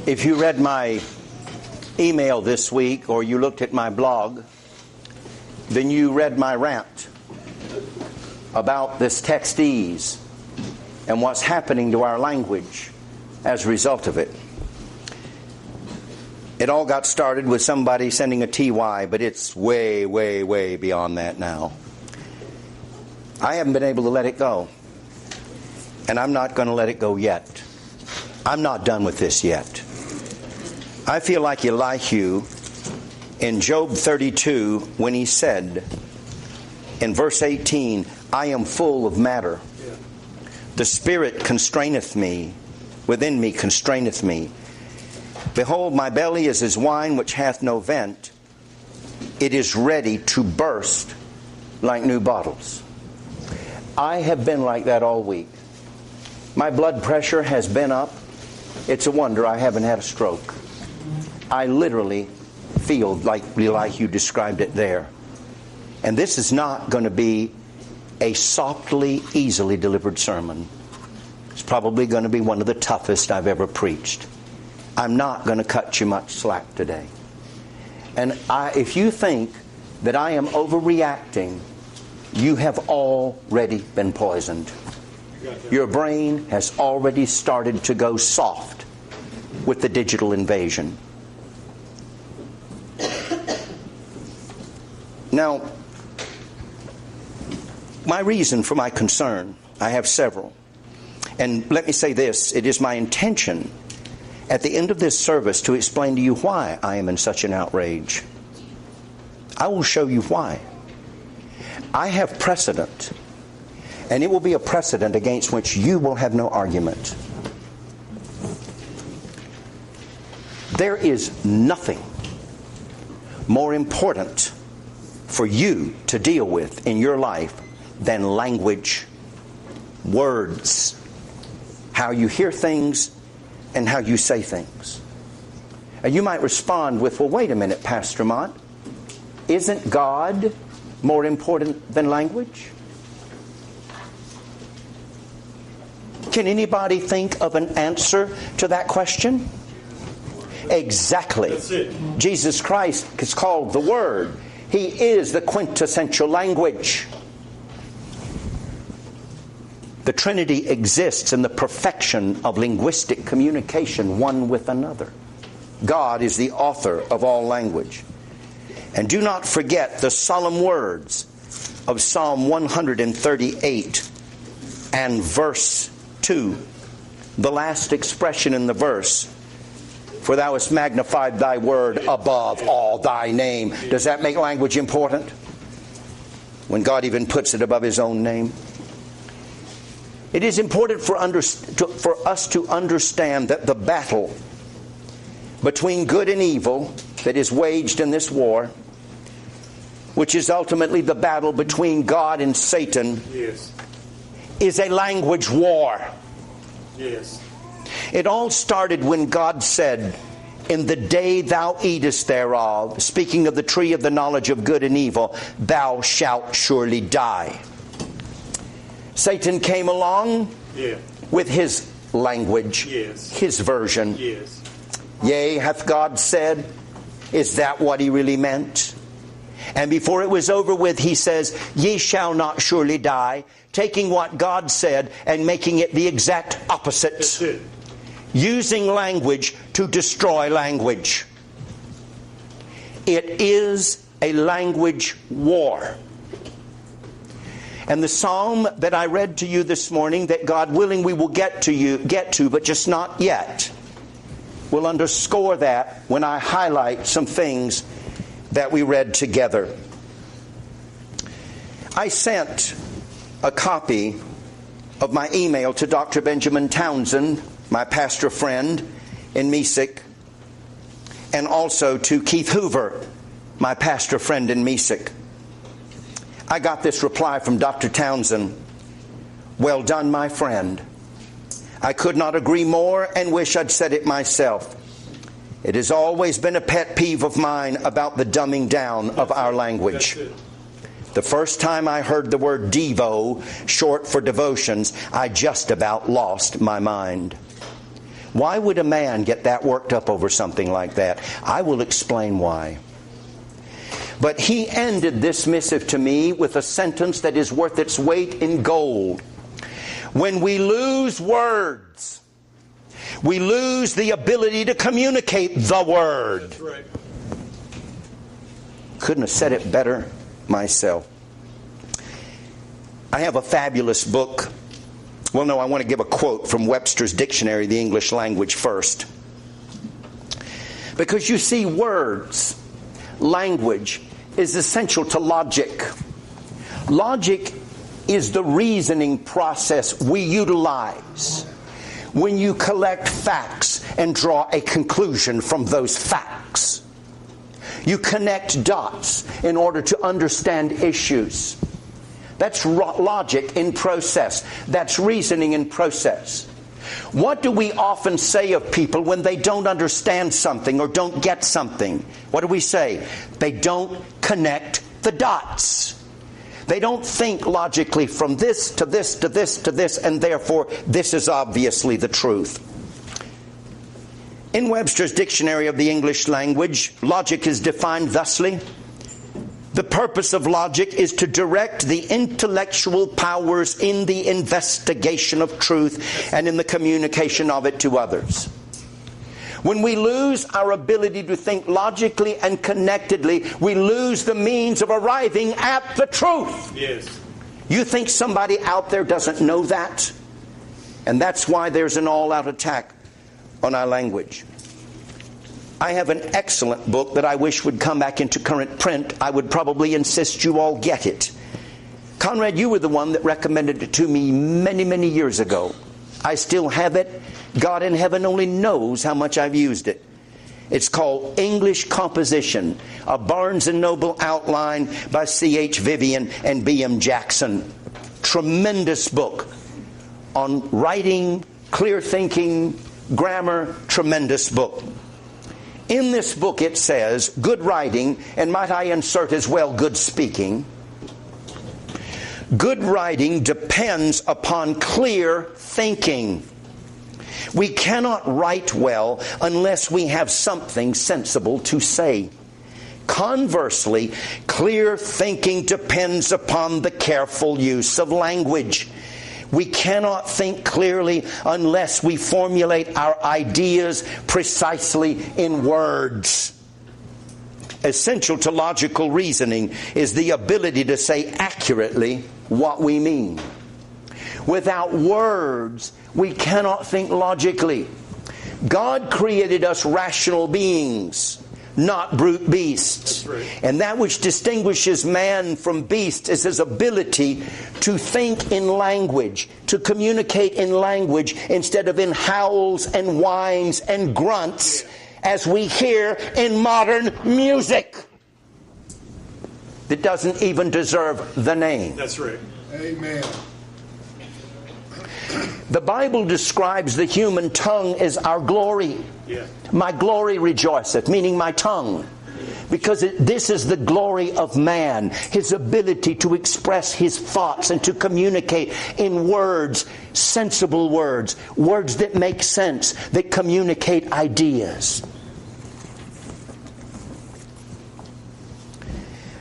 If you read my email this week or you looked at my blog, then you read my rant about this textese and what's happening to our language as a result of it. It all got started with somebody sending a TY, but it's way, way, way beyond that now. I haven't been able to let it go. And I'm not going to let it go yet. I'm not done with this yet. I feel like Elihu in Job 32 when he said in verse 18, I am full of matter. The Spirit constraineth me, within me constraineth me. Behold, my belly is as wine which hath no vent. It is ready to burst like new bottles. I have been like that all week. My blood pressure has been up. It's a wonder I haven't had a stroke. I literally feel like you described it there. And this is not going to be a softly, easily delivered sermon. It's probably going to be one of the toughest I've ever preached. I'm not going to cut you much slack today. And if you think that I am overreacting, you have already been poisoned. Your brain has already started to go soft with the digital invasion. Now, my reason for my concern, I have several. And let me say this, it is my intention at the end of this service to explain to you why I am in such an outrage. I will show you why. I have precedent, and it will be a precedent against which you will have no argument. There is nothing more important for you to deal with in your life than language, words, how you hear things and how you say things. And you might respond with, well, wait a minute, Pastor Mott. Isn't God more important than language? Can anybody think of an answer to that question? Exactly. That's it. Jesus Christ is called the Word. He is the quintessential language. The Trinity exists in the perfection of linguistic communication one with another. God is the author of all language. And do not forget the solemn words of Psalm 138 and verse 2. The last expression in the verse, for thou hast magnified thy word above all thy name. Does that make language important? When God even puts it above His own name? It is important for us to understand that the battle between good and evil that is waged in this war, which is ultimately the battle between God and Satan, Yes. is a language war. Yes. It all started when God said, in the day thou eatest thereof, speaking of the tree of the knowledge of good and evil, thou shalt surely die. Satan came along with his language, his version. Yes. Yea, hath God said? Is that what he really meant? And before it was over with, he says, ye shall not surely die, taking what God said and making it the exact opposite. That's it. Using language to destroy language. It is a language war. And the psalm that I read to you this morning, that God willing we will get to, but just not yet, will underscore that when I highlight some things that we read together. I sent a copy of my email to Dr. Benjamin Townsend, my pastor friend in Mesik, and also to Keith Hoover, my pastor friend in Mesik. I got this reply from Dr. Townsend. Well done, my friend. I could not agree more and wish I'd said it myself. It has always been a pet peeve of mine about the dumbing down of our language. The first time I heard the word devo, short for devotions, I just about lost my mind. Why would a man get that worked up over something like that? I will explain why. But he ended this missive to me with a sentence that is worth its weight in gold. When we lose words, we lose the ability to communicate the Word. That's right. Couldn't have said it better myself. I have a fabulous book. Well, no, I want to give a quote from Webster's Dictionary of the English Language first. Because you see, words, language, is essential to logic. Logic is the reasoning process we utilize when you collect facts and draw a conclusion from those facts. You connect dots in order to understand issues. That's logic in process. That's reasoning in process. What do we often say of people when they don't understand something or don't get something? What do we say? They don't connect the dots. They don't think logically from this to this to this to this, and therefore this is obviously the truth. In Webster's Dictionary of the English Language, logic is defined thusly: the purpose of logic is to direct the intellectual powers in the investigation of truth and in the communication of it to others. When we lose our ability to think logically and connectedly, we lose the means of arriving at the truth. Yes. You think somebody out there doesn't know that? And that's why there's an all-out attack on our language. I have an excellent book that I wish would come back into current print. I would probably insist you all get it. Conrad, you were the one that recommended it to me many, many years ago. I still have it. God in heaven only knows how much I've used it. It's called English Composition, a Barnes & Noble outline by C.H. Vivian and B.M. Jackson. Tremendous book on writing, clear thinking, grammar, tremendous book. In this book it says, good writing, and might I insert as well, good speaking. Good writing depends upon clear thinking. We cannot write well unless we have something sensible to say. Conversely, clear thinking depends upon the careful use of language. We cannot think clearly unless we formulate our ideas precisely in words. Essential to logical reasoning is the ability to say accurately what we mean. Without words, we cannot think logically. God created us rational beings, not brute beasts. Right. And that which distinguishes man from beast is his ability to think in language, to communicate in language instead of in howls and whines and grunts as we hear in modern music that doesn't even deserve the name. That's right. Amen. The Bible describes the human tongue as our glory. Yeah. My glory rejoiceth, meaning my tongue. Because this is the glory of man, his ability to express his thoughts and to communicate in words, sensible words, words that make sense, that communicate ideas.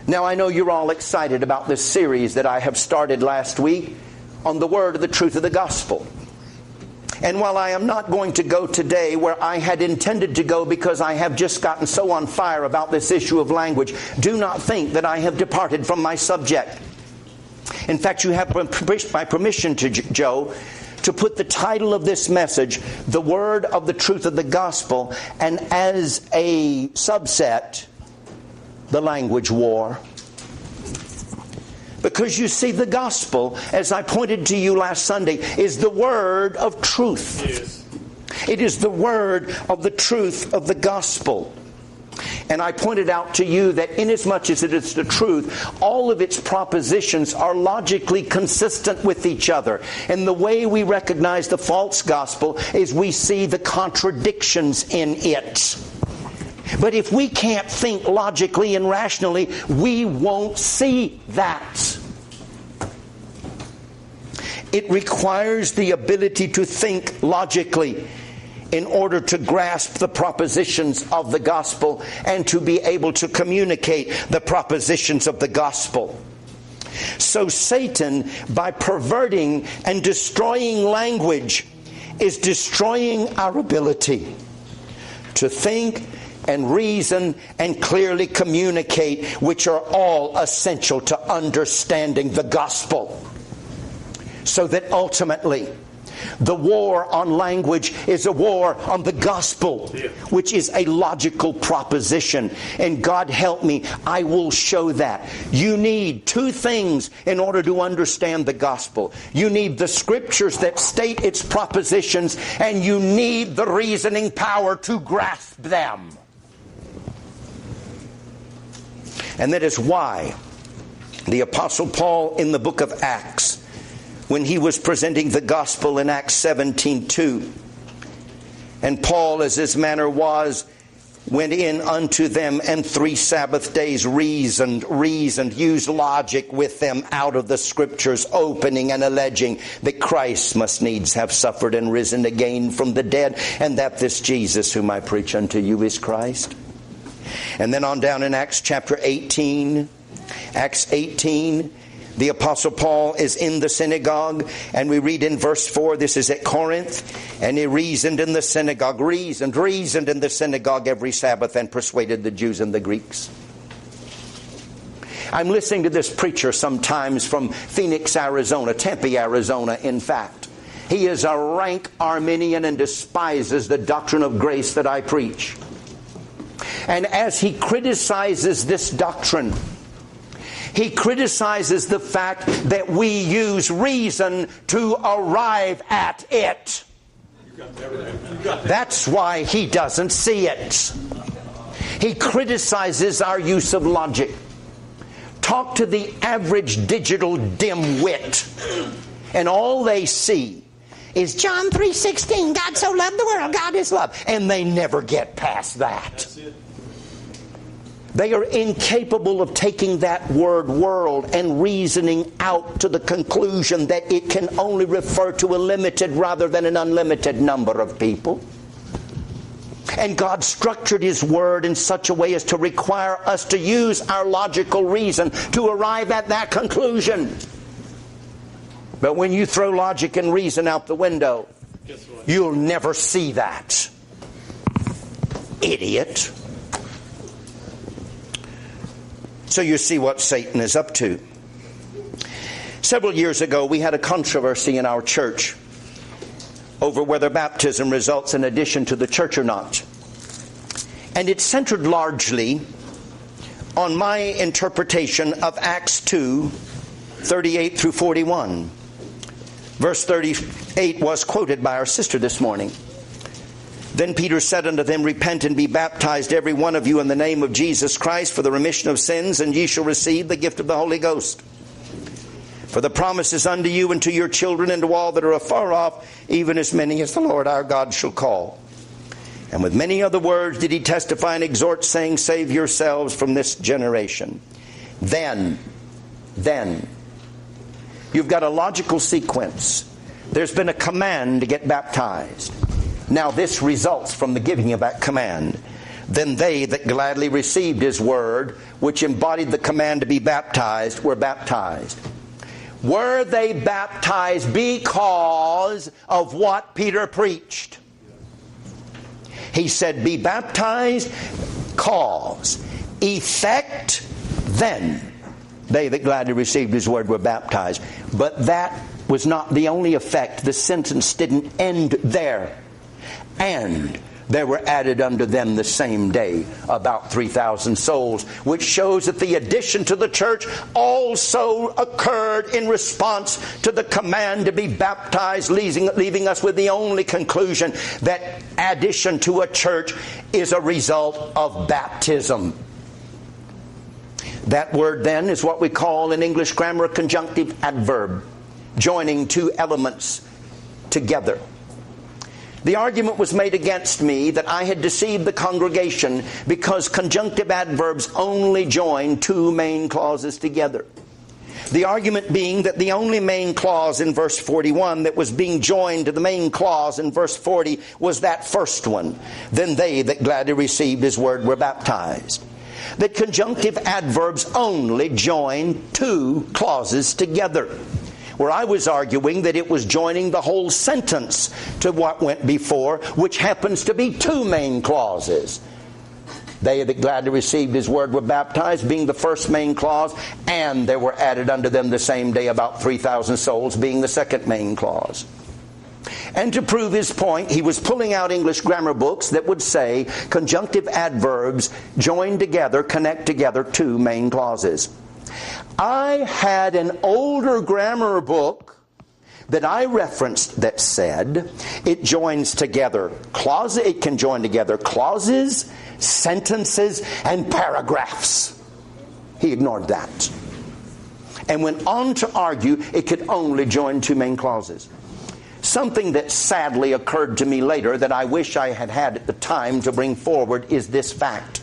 Now I know you're all excited about this series that I have started last week on the word of the truth of the gospel. And while I am not going to go today where I had intended to go because I have just gotten so on fire about this issue of language, do not think that I have departed from my subject. In fact, you have my permission, to Joe, to put the title of this message, The Word of the Truth of the Gospel, and as a subset, The Language War. Because you see, the gospel, as I pointed to you last Sunday, is the word of truth. Yes. It is the word of the truth of the gospel. And I pointed out to you that inasmuch as it is the truth, all of its propositions are logically consistent with each other. And the way we recognize the false gospel is we see the contradictions in it. But if we can't think logically and rationally, we won't see that. It requires the ability to think logically. in order to grasp the propositions of the gospel and to be able to communicate the propositions of the gospel. So Satan, by perverting and destroying language, is destroying our ability to think and reason and clearly communicate, which are all essential to understanding the gospel. So that ultimately, the war on language is a war on the gospel, which is a logical proposition. And God help me, I will show that. You need two things in order to understand the gospel. You need the scriptures that state its propositions, and you need the reasoning power to grasp them. And that is why the Apostle Paul in the book of Acts, when he was presenting the gospel in Acts 17:2, and Paul, as his manner was, went in unto them and 3 Sabbath days reasoned, used logic with them out of the scriptures, opening and alleging that Christ must needs have suffered and risen again from the dead, and that this Jesus whom I preach unto you is Christ. And then on down in Acts chapter 18, Acts 18, the Apostle Paul is in the synagogue, and we read in verse 4, this is at Corinth, and he reasoned in the synagogue, reasoned in the synagogue every Sabbath, and persuaded the Jews and the Greeks. I'm listening to this preacher sometimes from Phoenix, Arizona, Tempe, Arizona, in fact. He is a rank Arminian and despises the doctrine of grace that I preach. And as he criticizes this doctrine, he criticizes the fact that we use reason to arrive at it. That's why he doesn't see it. He criticizes our use of logic. Talk to the average digital dimwit, and all they see is John 3:16, God so loved the world, God is love. And they never get past that. They are incapable of taking that word world and reasoning out to the conclusion that it can only refer to a limited rather than an unlimited number of people. And God structured His Word in such a way as to require us to use our logical reason to arrive at that conclusion. But when you throw logic and reason out the window, you'll never see that. Idiot. So you see what Satan is up to. Several years ago, we had a controversy in our church over whether baptism results in addition to the church or not. And it centered largely on my interpretation of Acts 2:38 through 41. Verse 38 was quoted by our sister this morning. Then Peter said unto them, Repent and be baptized every one of you in the name of Jesus Christ for the remission of sins, and ye shall receive the gift of the Holy Ghost. For the promise is unto you and to your children and to all that are afar off, even as many as the Lord our God shall call. And with many other words did he testify and exhort, saying, Save yourselves from this generation. Then, you've got a logical sequence. There's been a command to get baptized. Now this results from the giving of that command. Then they that gladly received his word, which embodied the command to be baptized, were baptized. Were they baptized because of what Peter preached? He said, be baptized, cause, effect, then they that gladly received his word were baptized. But that was not the only effect. The sentence didn't end there. And there were added unto them the same day about 3,000 souls, which shows that the addition to the church also occurred in response to the command to be baptized, leaving us with the only conclusion that addition to a church is a result of baptism. That word then is what we call in English grammar a conjunctive adverb, joining two elements together. The argument was made against me that I had deceived the congregation because conjunctive adverbs only join two main clauses together. The argument being that the only main clause in verse 41 that was being joined to the main clause in verse 40 was that first one. Then they that gladly received his word were baptized. That conjunctive adverbs only join two clauses together, where I was arguing that it was joining the whole sentence to what went before, which happens to be two main clauses. They that gladly received his word were baptized, being the first main clause, and there were added unto them the same day about 3,000 souls, being the second main clause. And to prove his point, he was pulling out English grammar books that would say conjunctive adverbs join together, connect together two main clauses. I had an older grammar book that I referenced that said it joins together clauses. It can join together clauses, sentences, and paragraphs. He ignored that and went on to argue it could only join two main clauses. Something that sadly occurred to me later that I wish I had had at the time to bring forward is this fact.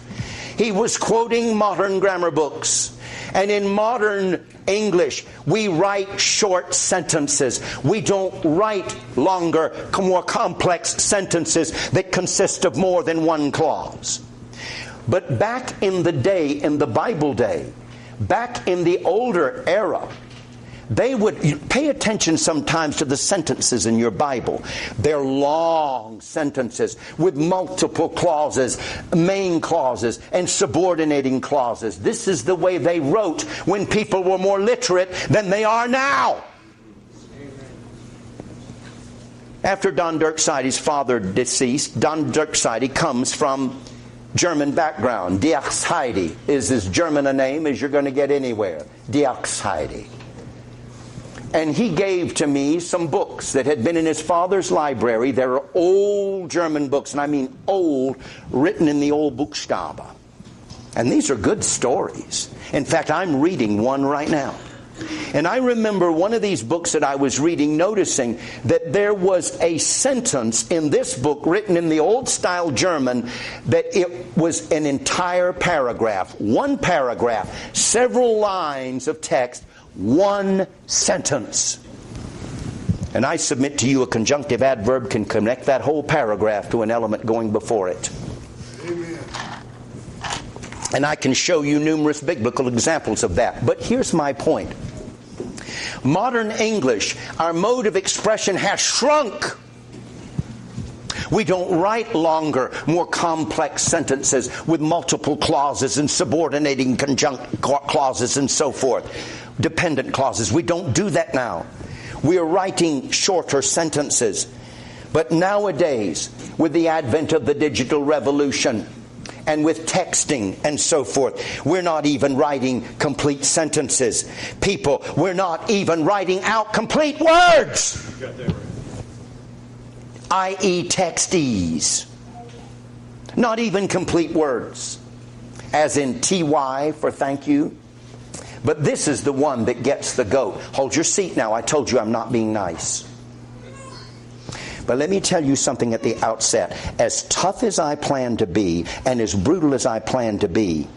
He was quoting modern grammar books. And in modern English, we write short sentences. We don't write longer, more complex sentences that consist of more than one clause. But back in the day, in the Bible day, back in the older era, they would pay attention sometimes to the sentences in your Bible. They're long sentences with multiple clauses, main clauses, and subordinating clauses. This is the way they wrote when people were more literate than they are now. After Don Dirkscheide's father deceased, Don Dirkscheide comes from German background. Dirkscheide is as German a name as you're going to get anywhere. Dirkscheide. And he gave to me some books that had been in his father's library. They're old German books, and I mean old, written in the old Buchstabe. And these are good stories. In fact, I'm reading one right now. And I remember one of these books that I was reading, noticing that there was a sentence in this book written in the old-style German that it was an entire paragraph. One paragraph, several lines of text, one sentence. And I submit to you a conjunctive adverb can connect that whole paragraph to an element going before it. Amen. And I can show you numerous biblical examples of that. But here's my point. Modern English, our mode of expression has shrunk. We don't write longer, more complex sentences with multiple clauses and subordinating conjunct clauses and so forth. Dependent clauses. We don't do that now. We are writing shorter sentences. But nowadays, with the advent of the digital revolution and with texting and so forth, we're not even writing complete sentences. People, we're not even writing out complete words. I.e. textees. Not even complete words. As in TY for thank you. But this is the one that gets the goat. Hold your seat now. I told you I'm not being nice. But let me tell you something at the outset. As tough as I plan to be and as brutal as I plan to be,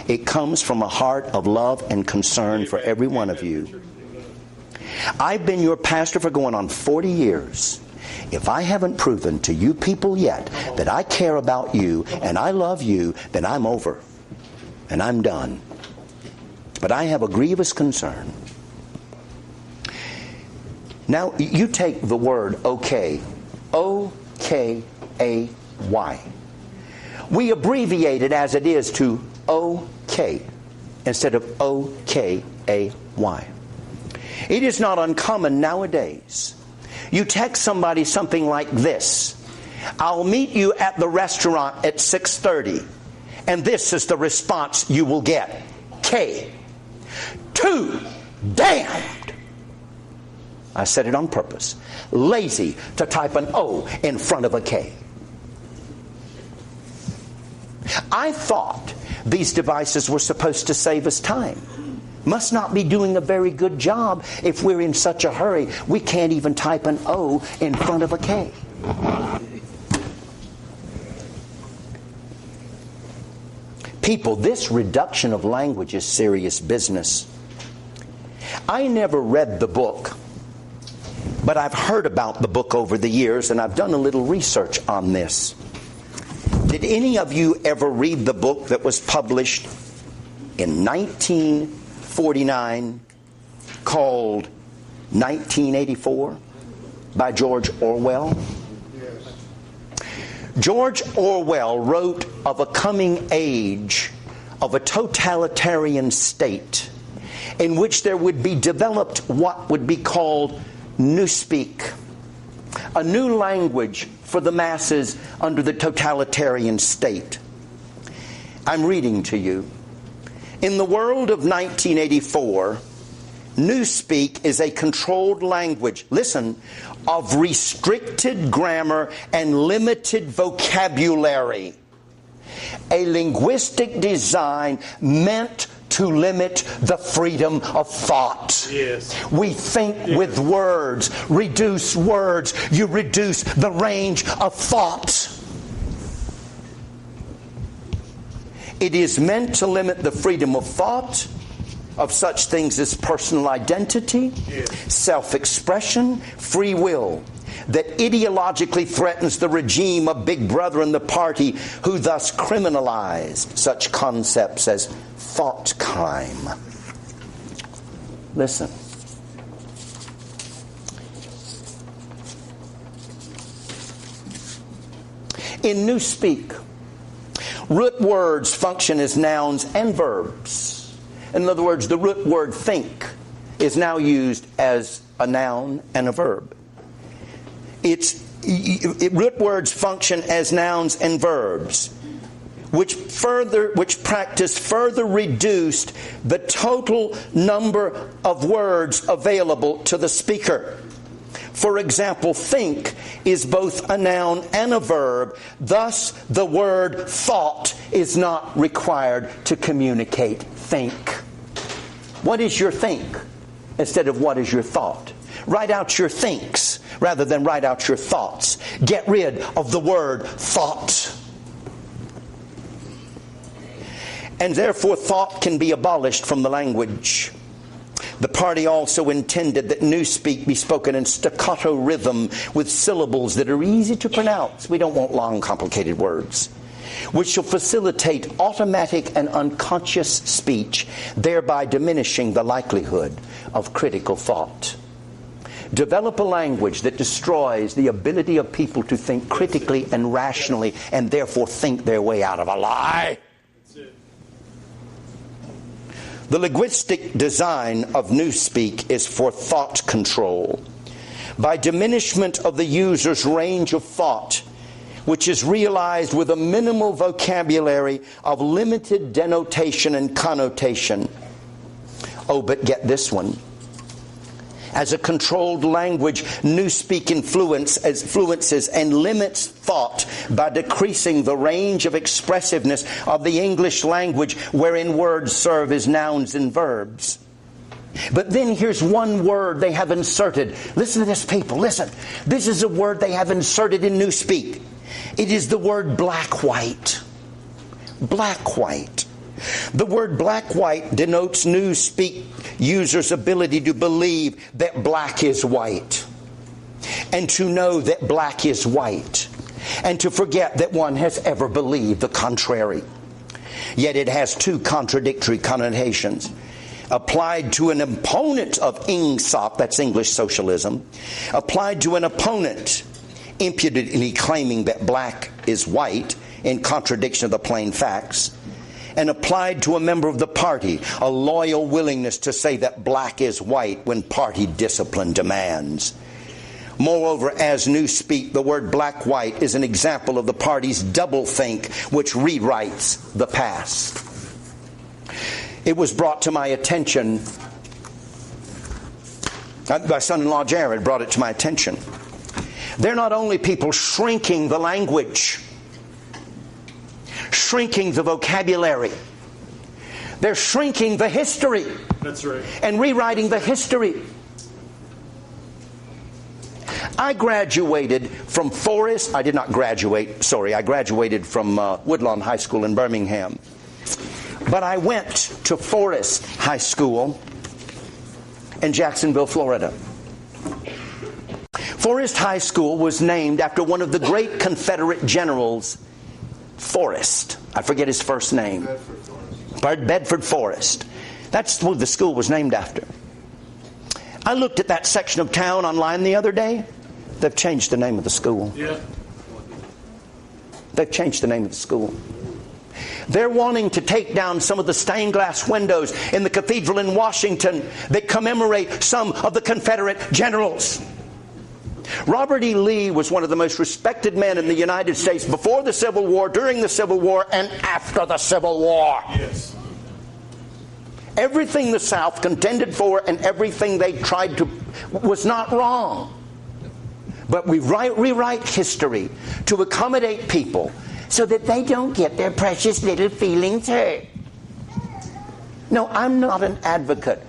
it comes from a heart of love and concern for every one of you. I've been your pastor for going on 40 years. If I haven't proven to you people yet that I care about you and I love you, then I'm over. And I'm done. But I have a grievous concern. Now, you take the word okay. O-K-A-Y. We abbreviate it as it is to O-K instead of O-K-A-Y. It is not uncommon nowadays. You text somebody something like this. I'll meet you at the restaurant at 6:30. And this is the response you will get. K. Too damned. I said it on purpose. Lazy to type an O in front of a K. I thought these devices were supposed to save us time. Must not be doing a very good job if we're in such a hurry we can't even type an O in front of a K. People, this reduction of language is serious business. I never read the book, but I've heard about the book over the years, and I've done a little research on this. Did any of you ever read the book that was published in 1949 called 1984 by George Orwell? Yes. George Orwell wrote of a coming age of a totalitarian state in which there would be developed what would be called Newspeak, a new language for the masses under the totalitarian state. I'm reading to you. In the world of 1984, Newspeak is a controlled language, listen, of restricted grammar and limited vocabulary. A linguistic design meant to limit the freedom of thought. Yes. We think with words. Reduce words. You reduce the range of thought. It is meant to limit the freedom of thought, of such things as personal identity, self-expression, free will, that ideologically threatens the regime of Big Brother and the party, who thus criminalized such concepts as thought crime. Listen. In Newspeak, root words function as nouns and verbs. In other words, the root word think is now used as a noun and a verb. Root words function as nouns and verbs, which practice further reduced the total number of words available to the speaker. For example, think is both a noun and a verb. Thus, the word thought is not required to communicate think. What is your think instead of what is your thought? Write out your thinks rather than write out your thoughts. Get rid of the word thought. And therefore, thought can be abolished from the language. The party also intended that Newspeak be spoken in staccato rhythm with syllables that are easy to pronounce. We don't want long, complicated words, which shall facilitate automatic and unconscious speech, thereby diminishing the likelihood of critical thought. Develop a language that destroys the ability of people to think critically and rationally and therefore think their way out of a lie. The linguistic design of Newspeak is for thought control. By diminishment of the user's range of thought, which is realized with a minimal vocabulary of limited denotation and connotation. Oh, but get this one. As a controlled language, Newspeak influences and limits thought by decreasing the range of expressiveness of the English language, wherein words serve as nouns and verbs. But then here's one word they have inserted. Listen to this, people. Listen. This is a word they have inserted in Newspeak. It is the word black-white. Black-white. The word black-white denotes Newspeak users' ability to believe that black is white, and to know that black is white, and to forget that one has ever believed the contrary. Yet it has two contradictory connotations. Applied to an opponent of INGSOC, that's English socialism, applied to an opponent impudently claiming that black is white in contradiction of the plain facts, and applied to a member of the party, a loyal willingness to say that black is white when party discipline demands. Moreover, as Newspeak, the word black-white is an example of the party's doublethink, which rewrites the past. It was brought to my attention, my son-in-law Jared brought it to my attention. They're not only people shrinking the language, shrinking the vocabulary, they're shrinking the history. That's right. And rewriting the history. I graduated from Forest. I did not graduate, sorry. I graduated from Woodlawn High School in Birmingham. But I went to Forest High School in Jacksonville, Florida. Forest High School was named after one of the great Confederate generals, Forrest. I forget his first name. Bedford Forrest. That's what the school was named after. I looked at that section of town online the other day. They've changed the name of the school. Yeah. They've changed the name of the school. They're wanting to take down some of the stained glass windows in the cathedral in Washington that commemorate some of the Confederate generals. Robert E. Lee was one of the most respected men in the United States before the Civil War, during the Civil War, and after the Civil War. Yes. Everything the South contended for and everything they tried to was not wrong. But we rewrite history to accommodate people so that they don't get their precious little feelings hurt. No, I'm not an advocate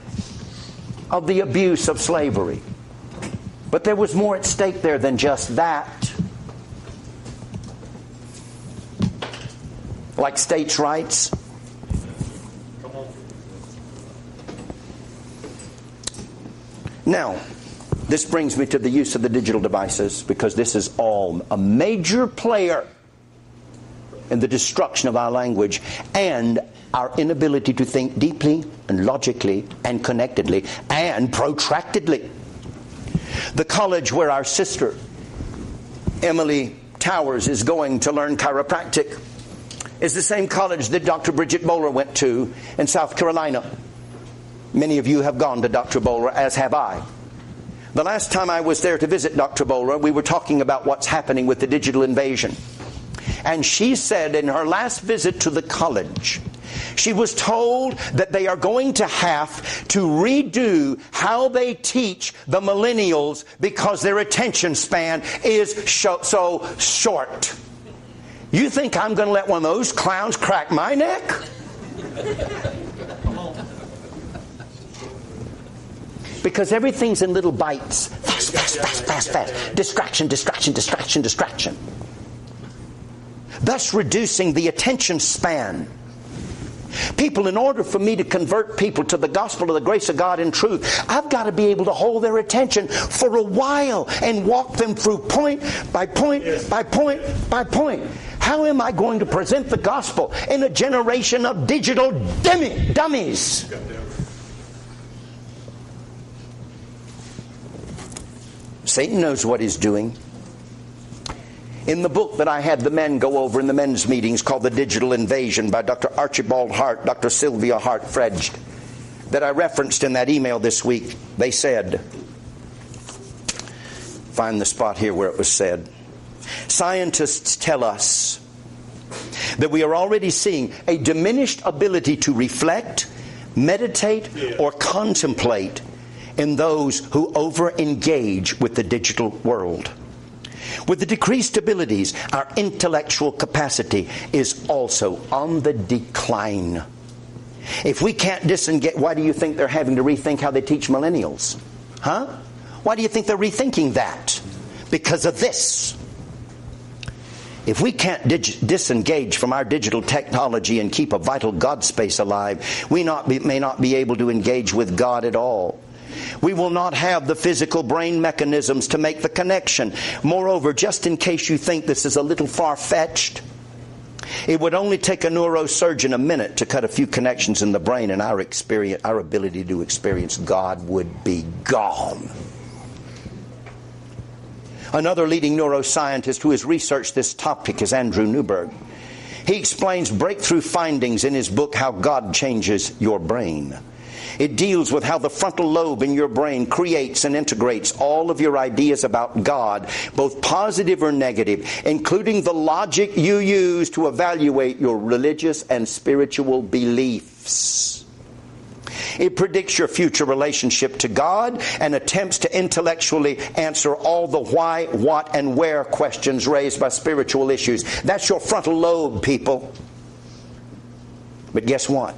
of the abuse of slavery. But there was more at stake there than just that. Like states' rights. Come on. Now, this brings me to the use of the digital devices, because this is all a major player in the destruction of our language and our inability to think deeply and logically and connectedly and protractedly. The college where our sister Emily Towers is going to learn chiropractic is the same college that Dr. Bridget Bowler went to in South Carolina. Many of you have gone to Dr. Bowler, as have I. The last time I was there to visit Dr. Bowler, we were talking about what's happening with the digital invasion. And she said in her last visit to the college, she was told that they are going to have to redo how they teach the millennials because their attention span is so short. You think I'm going to let one of those clowns crack my neck? Because everything's in little bites. Fast, fast, fast, fast, fast. Distraction, distraction, distraction, distraction. Thus reducing the attention span. People, in order for me to convert people to the gospel of the grace of God in truth, I've got to be able to hold their attention for a while and walk them through point by point by point by point. How am I going to present the gospel in a generation of digital dummies? Satan knows what he's doing. In the book that I had the men go over in the men's meetings called The Digital Invasion by Dr. Archibald Hart, Dr. Sylvia Hart-Fredged, that I referenced in that email this week, they said, find the spot here where it was said, scientists tell us that we are already seeing a diminished ability to reflect, meditate, or contemplate in those who over-engage with the digital world. With the decreased abilities, our intellectual capacity is also on the decline. If we can't disengage, why do you think they're having to rethink how they teach millennials? Huh? Why do you think they're rethinking that? Because of this. If we can't disengage from our digital technology and keep a vital God space alive, we may not be able to engage with God at all. We will not have the physical brain mechanisms to make the connection. Moreover, just in case you think this is a little far-fetched, it would only take a neurosurgeon a minute to cut a few connections in the brain, and our ability to experience God would be gone. Another leading neuroscientist who has researched this topic is Andrew Newberg. He explains breakthrough findings in his book, How God Changes Your Brain. It deals with how the frontal lobe in your brain creates and integrates all of your ideas about God, both positive or negative, including the logic you use to evaluate your religious and spiritual beliefs. It predicts your future relationship to God and attempts to intellectually answer all the why, what, and where questions raised by spiritual issues. That's your frontal lobe, people. But guess what?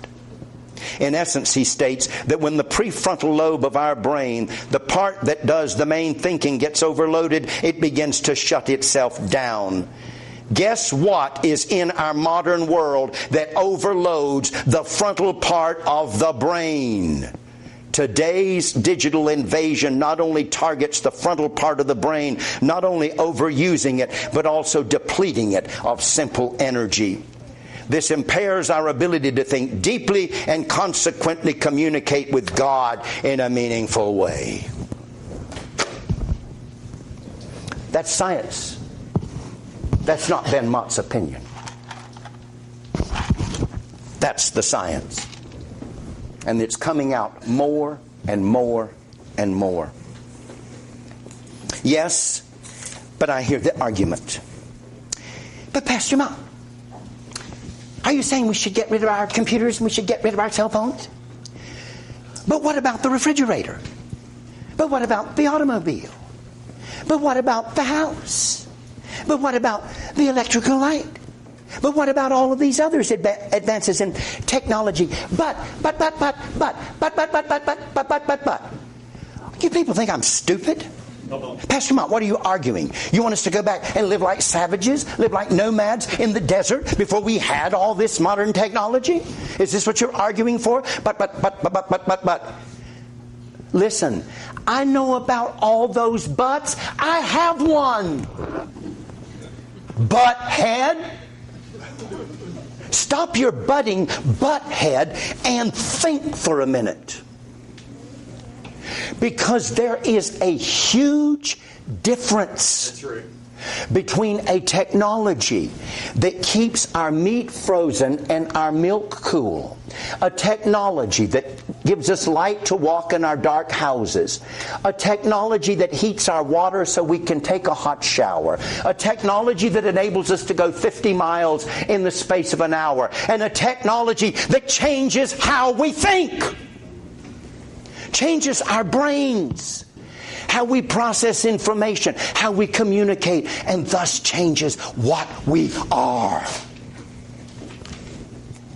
In essence, he states that when the prefrontal lobe of our brain, the part that does the main thinking, gets overloaded, it begins to shut itself down. Guess what is in our modern world that overloads the frontal part of the brain? Today's digital invasion not only targets the frontal part of the brain, not only overusing it, but also depleting it of simple energy. This impairs our ability to think deeply and consequently communicate with God in a meaningful way. That's science. That's not Ben Mott's opinion. That's the science. And it's coming out more and more and more. Yes, but I hear the argument. But Pastor Mott, are you saying we should get rid of our computers and we should get rid of our cell phones? But what about the refrigerator? But what about the automobile? But what about the house? But what about the electrical light? But what about all of these other advances in technology? But. You people think I'm stupid? Pastor Mott, what are you arguing? You want us to go back and live like savages, live like nomads in the desert before we had all this modern technology? Is this what you're arguing for? But. Listen, I know about all those buts. I have one. Butthead. Stop your butting, butthead, and think for a minute. Because there is a huge difference between a technology that keeps our meat frozen and our milk cool, a technology that gives us light to walk in our dark houses, a technology that heats our water so we can take a hot shower, a technology that enables us to go 50 miles in the space of an hour, and a technology that changes how we think, changes our brains, how we process information, how we communicate, and thus changes what we are.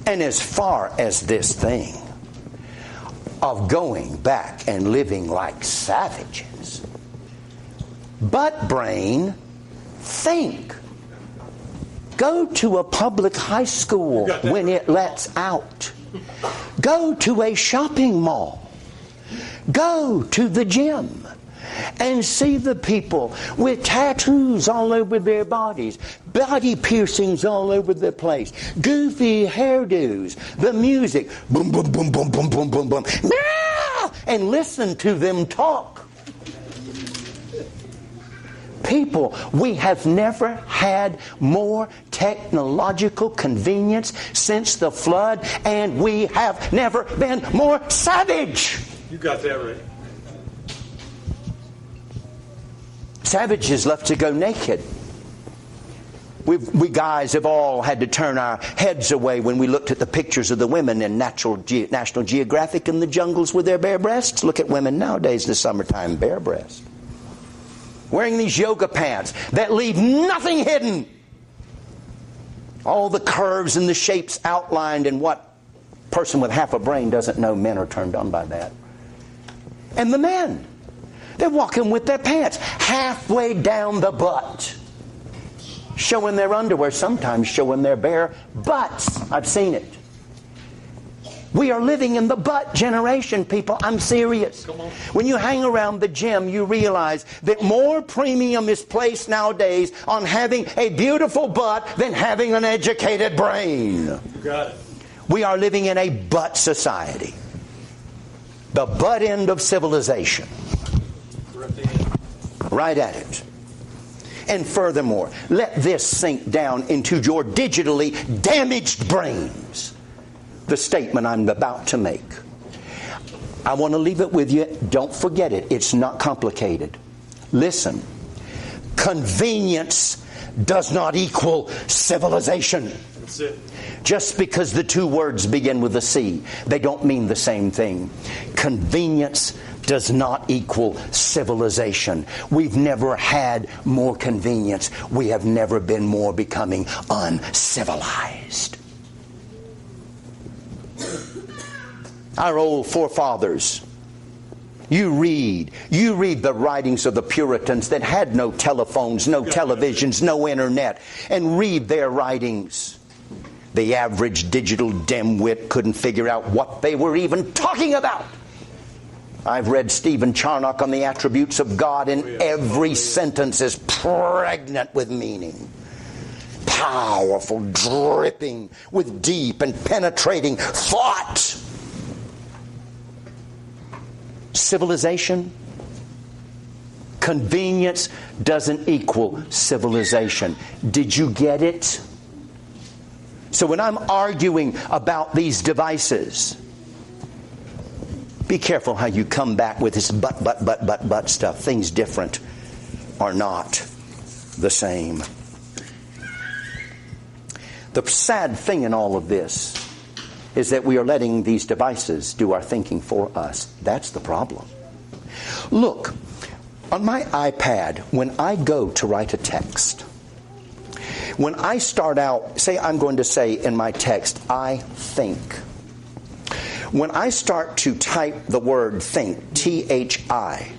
And as far as this thing of going back and living like savages, butt brain, think. Go to a public high school when it lets out. Go to a shopping mall. Go to the gym and see the people with tattoos all over their bodies, body piercings all over the place, goofy hairdos, the music, boom, boom, boom, boom, boom, boom, boom, boom, and listen to them talk. People, we have never had more technological convenience since the flood, and we have never been more savage. You got that right. Savages love to go naked. We guys have all had to turn our heads away when we looked at the pictures of the women in National Geographic in the jungles with their bare breasts. Look at women nowadays in the summertime, bare breasts. Wearing these yoga pants that leave nothing hidden. All the curves and the shapes outlined, and what person with half a brain doesn't know men are turned on by that. And the men, they're walking with their pants halfway down the butt, showing their underwear, sometimes showing their bare butts. I've seen it. We are living in the butt generation, people. I'm serious. When you hang around the gym, you realize that more premium is placed nowadays on having a beautiful butt than having an educated brain. You got it. We are living in a butt society. The butt end of civilization. Right at it. And furthermore, let this sink down into your digitally damaged brains. The statement I'm about to make. I want to leave it with you. Don't forget it. It's not complicated. Listen. Convenience does not equal civilization. That's it. Just because the two words begin with a C, they don't mean the same thing. Convenience does not equal civilization. We've never had more convenience. We have never been more becoming uncivilized. Our old forefathers, you read the writings of the Puritans that had no telephones, no televisions, no internet, and read their writings. The average digital dimwit couldn't figure out what they were even talking about. I've read Stephen Charnock on the attributes of God, and every sentence is pregnant with meaning. Powerful, dripping with deep and penetrating thought. Civilization, convenience doesn't equal civilization. Did you get it? So when I'm arguing about these devices, be careful how you come back with this but stuff. Things different are not the same. The sad thing in all of this is that we are letting these devices do our thinking for us. That's the problem. Look, on my iPad, when I go to write a text, when I start out, say I'm going to say in my text, I think. When I start to type the word think, T-H-I,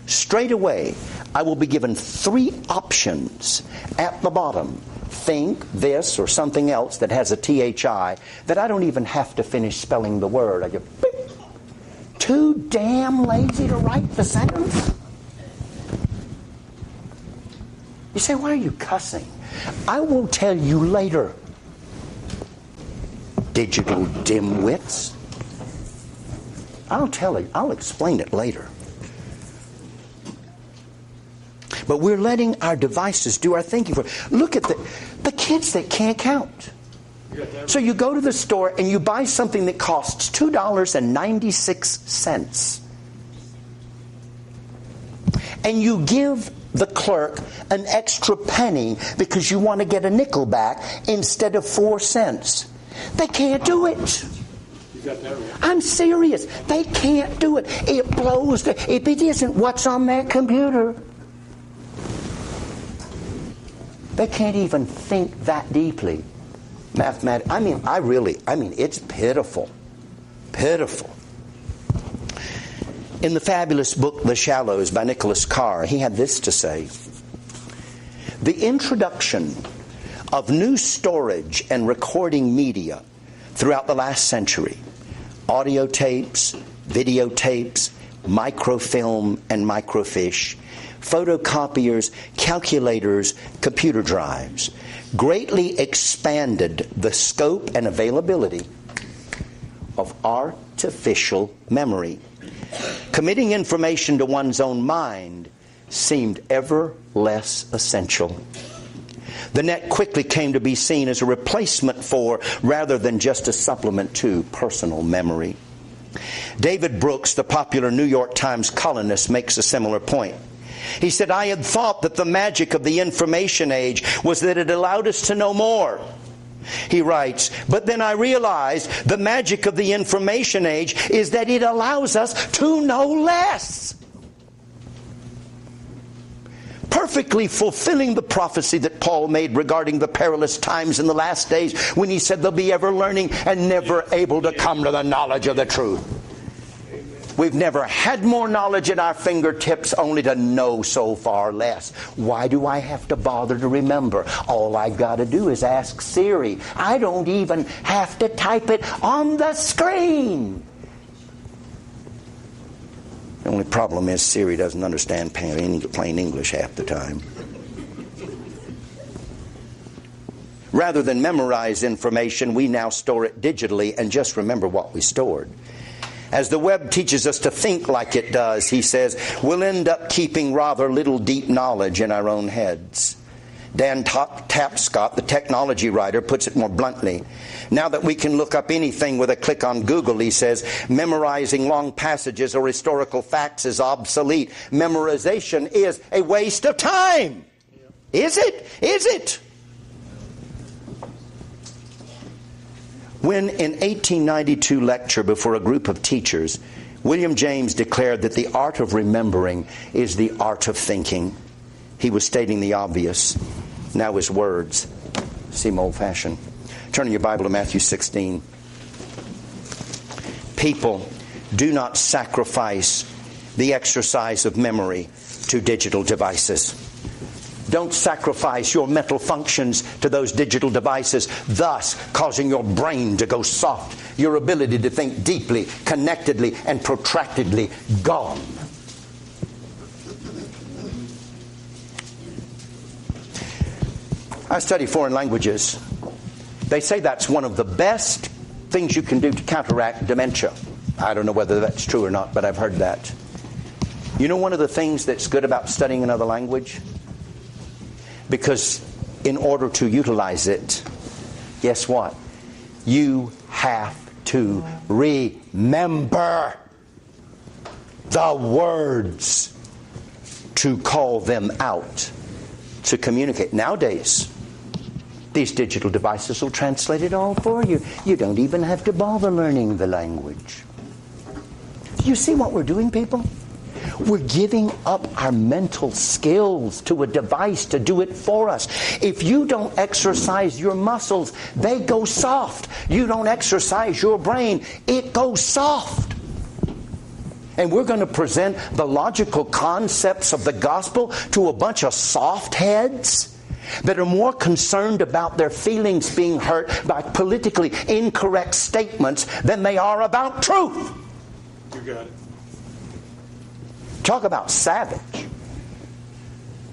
straight away I will be given 3 options at the bottom. Think, this, or something else that has a T-H-I that I don't even have to finish spelling the word. I go, beep. Too damn lazy to write the sentence? You say, why are you cussing? I will tell you later. Digital dimwits. I'll explain it later. But we're letting our devices do our thinking for us. Look at the kids that can't count. So you go to the store and you buy something that costs $2.96. And you give the clerk an extra penny because you want to get a nickel back instead of 4 cents. They can't do it. You got that right. I'm serious. They can't do it. It blows. If it isn't what's on that computer, they can't even think that deeply. Mathematics. I mean, it's pitiful. Pitiful. In the fabulous book, The Shallows by Nicholas Carr, he had this to say. The introduction of new storage and recording media throughout the last century, audio tapes, videotapes, microfilm and microfiche, photocopiers, calculators, computer drives, greatly expanded the scope and availability of artificial memory. Committing information to one's own mind seemed ever less essential. The net quickly came to be seen as a replacement for, rather than just a supplement to, personal memory. David Brooks, the popular New York Times columnist, makes a similar point. He said, I had thought that the magic of the information age was that it allowed us to know more. He writes, but then I realized the magic of the information age is that it allows us to know less. Perfectly fulfilling the prophecy that Paul made regarding the perilous times in the last days when he said they'll be ever learning and never able to come to the knowledge of the truth. We've never had more knowledge at our fingertips only to know so far less. Why do I have to bother to remember? All I've got to do is ask Siri. I don't even have to type it on the screen. The only problem is Siri doesn't understand plain English half the time. Rather than memorize information, we now store it digitally and just remember what we stored. As the web teaches us to think like it does, he says, we'll end up keeping rather little deep knowledge in our own heads. Dan Tapscott, the technology writer, puts it more bluntly. Now that we can look up anything with a click on Google, he says, memorizing long passages or historical facts is obsolete. Memorization is a waste of time. Is it? Is it? When in 1892 lecture before a group of teachers, William James declared that the art of remembering is the art of thinking, he was stating the obvious. Now his words seem old-fashioned. Turn in your Bible to Matthew 16. People do not sacrifice the exercise of memory to digital devices. Don't sacrifice your mental functions to those digital devices, thus causing your brain to go soft, your ability to think deeply, connectedly, and protractedly gone. I study foreign languages. They say that's one of the best things you can do to counteract dementia. I don't know whether that's true or not, but I've heard that. You know one of the things that's good about studying another language? Because in order to utilize it, guess what? You have to remember the words to call them out, to communicate. Nowadays, these digital devices will translate it all for you. You don't even have to bother learning the language. You see what we're doing, people? We're giving up our mental skills to a device to do it for us. If you don't exercise your muscles, they go soft. You don't exercise your brain, it goes soft. And we're going to present the logical concepts of the gospel to a bunch of soft heads that are more concerned about their feelings being hurt by politically incorrect statements than they are about truth. You got it. Talk about savage.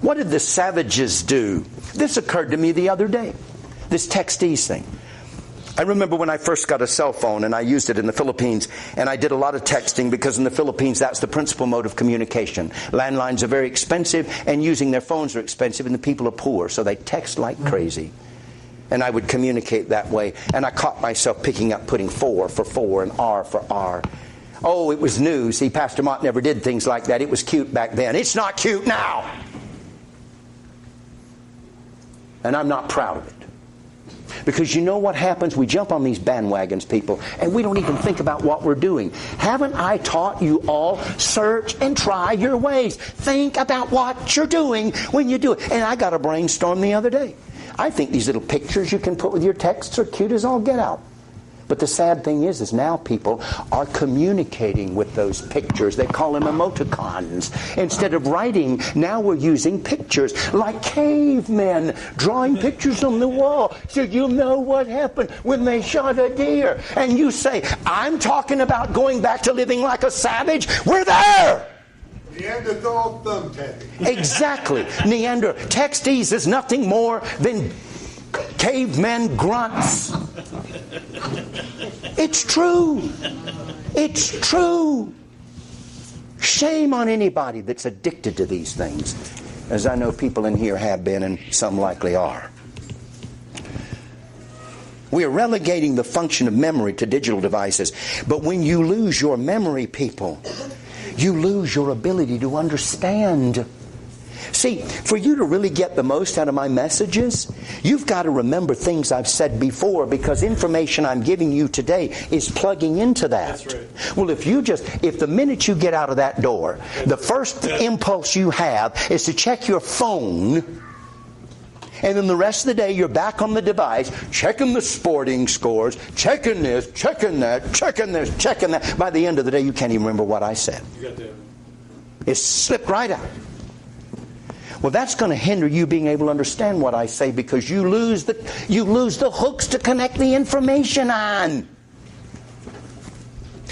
What did the savages do? This occurred to me the other day. This textese thing. I remember when I first got a cell phone and I used it in the Philippines, and I did a lot of texting because in the Philippines that's the principal mode of communication. Landlines are very expensive and using their phones are expensive, and the people are poor, so they text like crazy. And I would communicate that way, and I caught myself picking up putting 4 for 4 and R for R. Oh, it was new. See, Pastor Mott never did things like that. It was cute back then. It's not cute now. And I'm not proud of it. Because you know what happens? We jump on these bandwagons, people, and we don't even think about what we're doing. Haven't I taught you all? Search and try your ways. Think about what you're doing when you do it. And I got a brainstorm the other day. I think these little pictures you can put with your texts are cute as all get out. But the sad thing is now people are communicating with those pictures. They call them emoticons. Instead of writing, now we're using pictures like cavemen drawing pictures on the wall so you'll know what happened when they shot a deer. And you say, I'm talking about going back to living like a savage. We're there! Neanderthal thumb tapping. Exactly. Textese is nothing more than cavemen grunts. It's true. It's true. Shame on anybody that's addicted to these things, as I know people in here have been and some likely are. We are relegating the function of memory to digital devices. But when you lose your memory, people, you lose your ability to understand. See, for you to really get the most out of my messages, you've got to remember things I've said before, because information I'm giving you today is plugging into that. That's right. Well, if the minute you get out of that door, the first impulse you have is to check your phone, and then the rest of the day you're back on the device, checking the sporting scores, checking this, checking that, checking this, checking that. By the end of the day, you can't even remember what I said. You got that. It slipped right out. Well, that's going to hinder you being able to understand what I say, because you lose the hooks to connect the information on.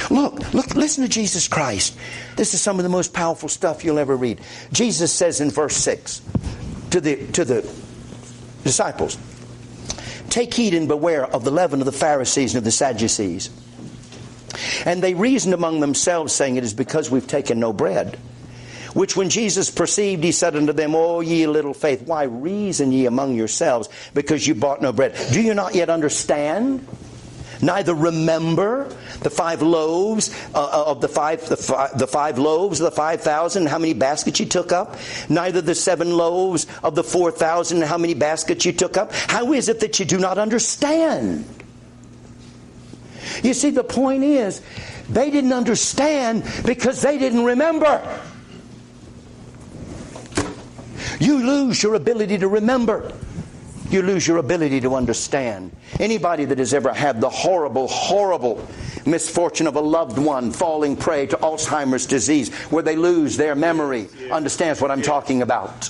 Look, listen to Jesus Christ. This is some of the most powerful stuff you'll ever read. Jesus says in verse 6 to the disciples, "Take heed and beware of the leaven of the Pharisees and of the Sadducees." And they reasoned among themselves, saying, "It is because we've taken no bread." Which when Jesus perceived, he said unto them, O ye little faith, why reason ye among yourselves, because you bought no bread? Do you not yet understand? Neither remember the 5 loaves of the 5 loaves of the 5,000, how many baskets you took up? Neither the 7 loaves of the 4,000, how many baskets you took up? How is it that you do not understand? You see, the point is, they didn't understand because they didn't remember. You lose your ability to remember. You lose your ability to understand. Anybody that has ever had the horrible, horrible misfortune of a loved one falling prey to Alzheimer's disease, where they lose their memory, understands what I'm talking about.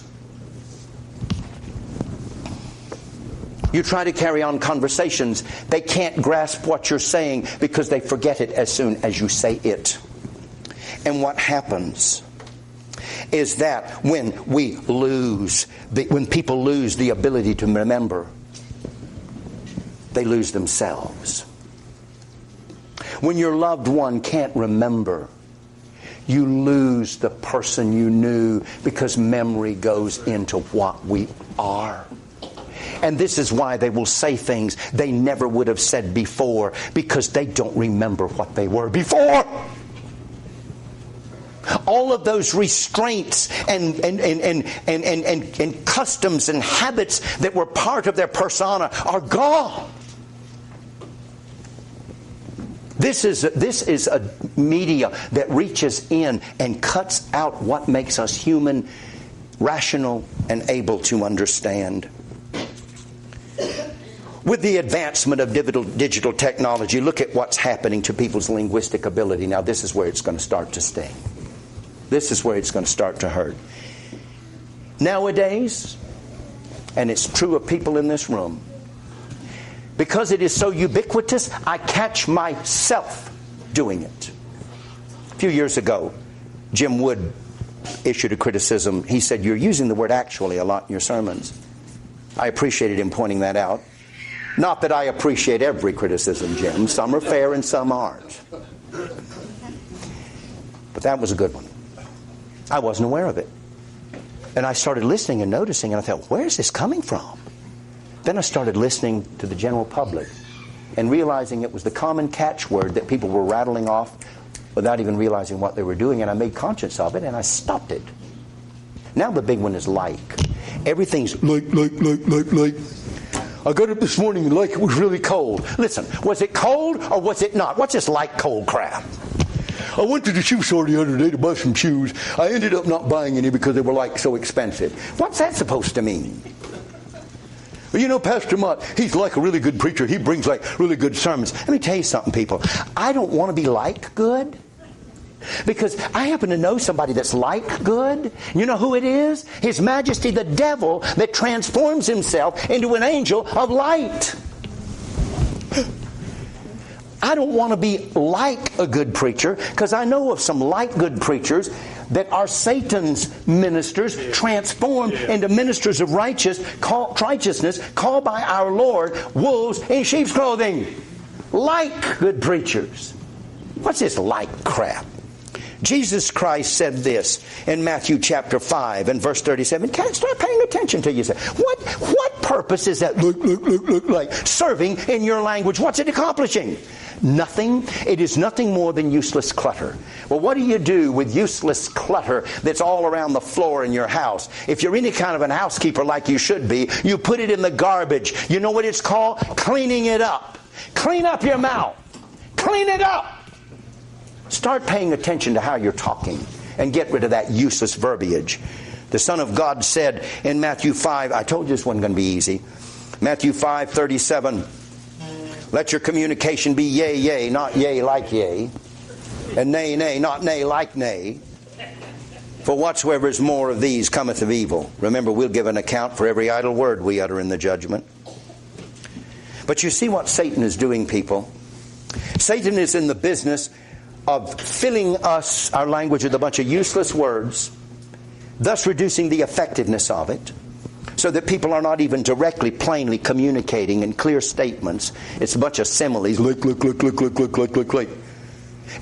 You try to carry on conversations. They can't grasp what you're saying because they forget it as soon as you say it. And what happens is that when people lose the ability to remember, they lose themselves. When your loved one can't remember, you lose the person you knew, because memory goes into what we are. And this is why they will say things they never would have said before, because they don't remember what they were before. All of those restraints and customs and habits that were part of their persona are gone. This is a media that reaches in and cuts out what makes us human, rational, and able to understand. With the advancement of digital technology, look at what's happening to people's linguistic ability. Now, this is where it's going to start to sting. This is where it's going to start to hurt. Nowadays, and it's true of people in this room, because it is so ubiquitous, I catch myself doing it. A few years ago, Jim Wood issued a criticism. He said, "You're using the word actually a lot in your sermons." I appreciated him pointing that out. Not that I appreciate every criticism, Jim. Some are fair and some aren't. But that was a good one. I wasn't aware of it. And I started listening and noticing, and I thought, where's this coming from? Then I started listening to the general public and realizing it was the common catchword that people were rattling off without even realizing what they were doing, and I made conscience of it, and I stopped it. Now the big one is like. Everything's like. I got up this morning and it was really cold. Listen, was it cold or was it not? What's this like cold crap? I went to the shoe store the other day to buy some shoes. I ended up not buying any because they were so expensive. What's that supposed to mean? Well, you know, Pastor Mott, he's like a really good preacher. He brings really good sermons. Let me tell you something, people. I don't want to be good. Because I happen to know somebody that's good. You know who it is? His Majesty the devil, that transforms himself into an angel of light. I don't want to be like a good preacher, because I know of some good preachers that are Satan's ministers, transformed into ministers of righteousness, called by our Lord wolves in sheep's clothing. Good preachers. What's this crap? Jesus Christ said this in Matthew chapter 5 and verse 37. Start paying attention to yourself. What purpose is that look serving in your language? What's it accomplishing? Nothing. It is nothing more than useless clutter. Well, what do you do with useless clutter that's all around the floor in your house? If you're any kind of an housekeeper like you should be, you put it in the garbage. You know what it's called? Cleaning it up. Clean up your mouth. Clean it up. Start paying attention to how you're talking and get rid of that useless verbiage. The Son of God said in Matthew 5, I told you this wasn't going to be easy. Matthew 5:37, let your communication be yea, yea, not yea like yea, and nay, nay, not nay like nay. For whatsoever is more of these cometh of evil. Remember, we'll give an account for every idle word we utter in the judgment. But you see what Satan is doing, people? Satan is in the business of filling our language with a bunch of useless words, thus reducing the effectiveness of it, so that people are not even directly, plainly communicating in clear statements. It's a bunch of similes, like.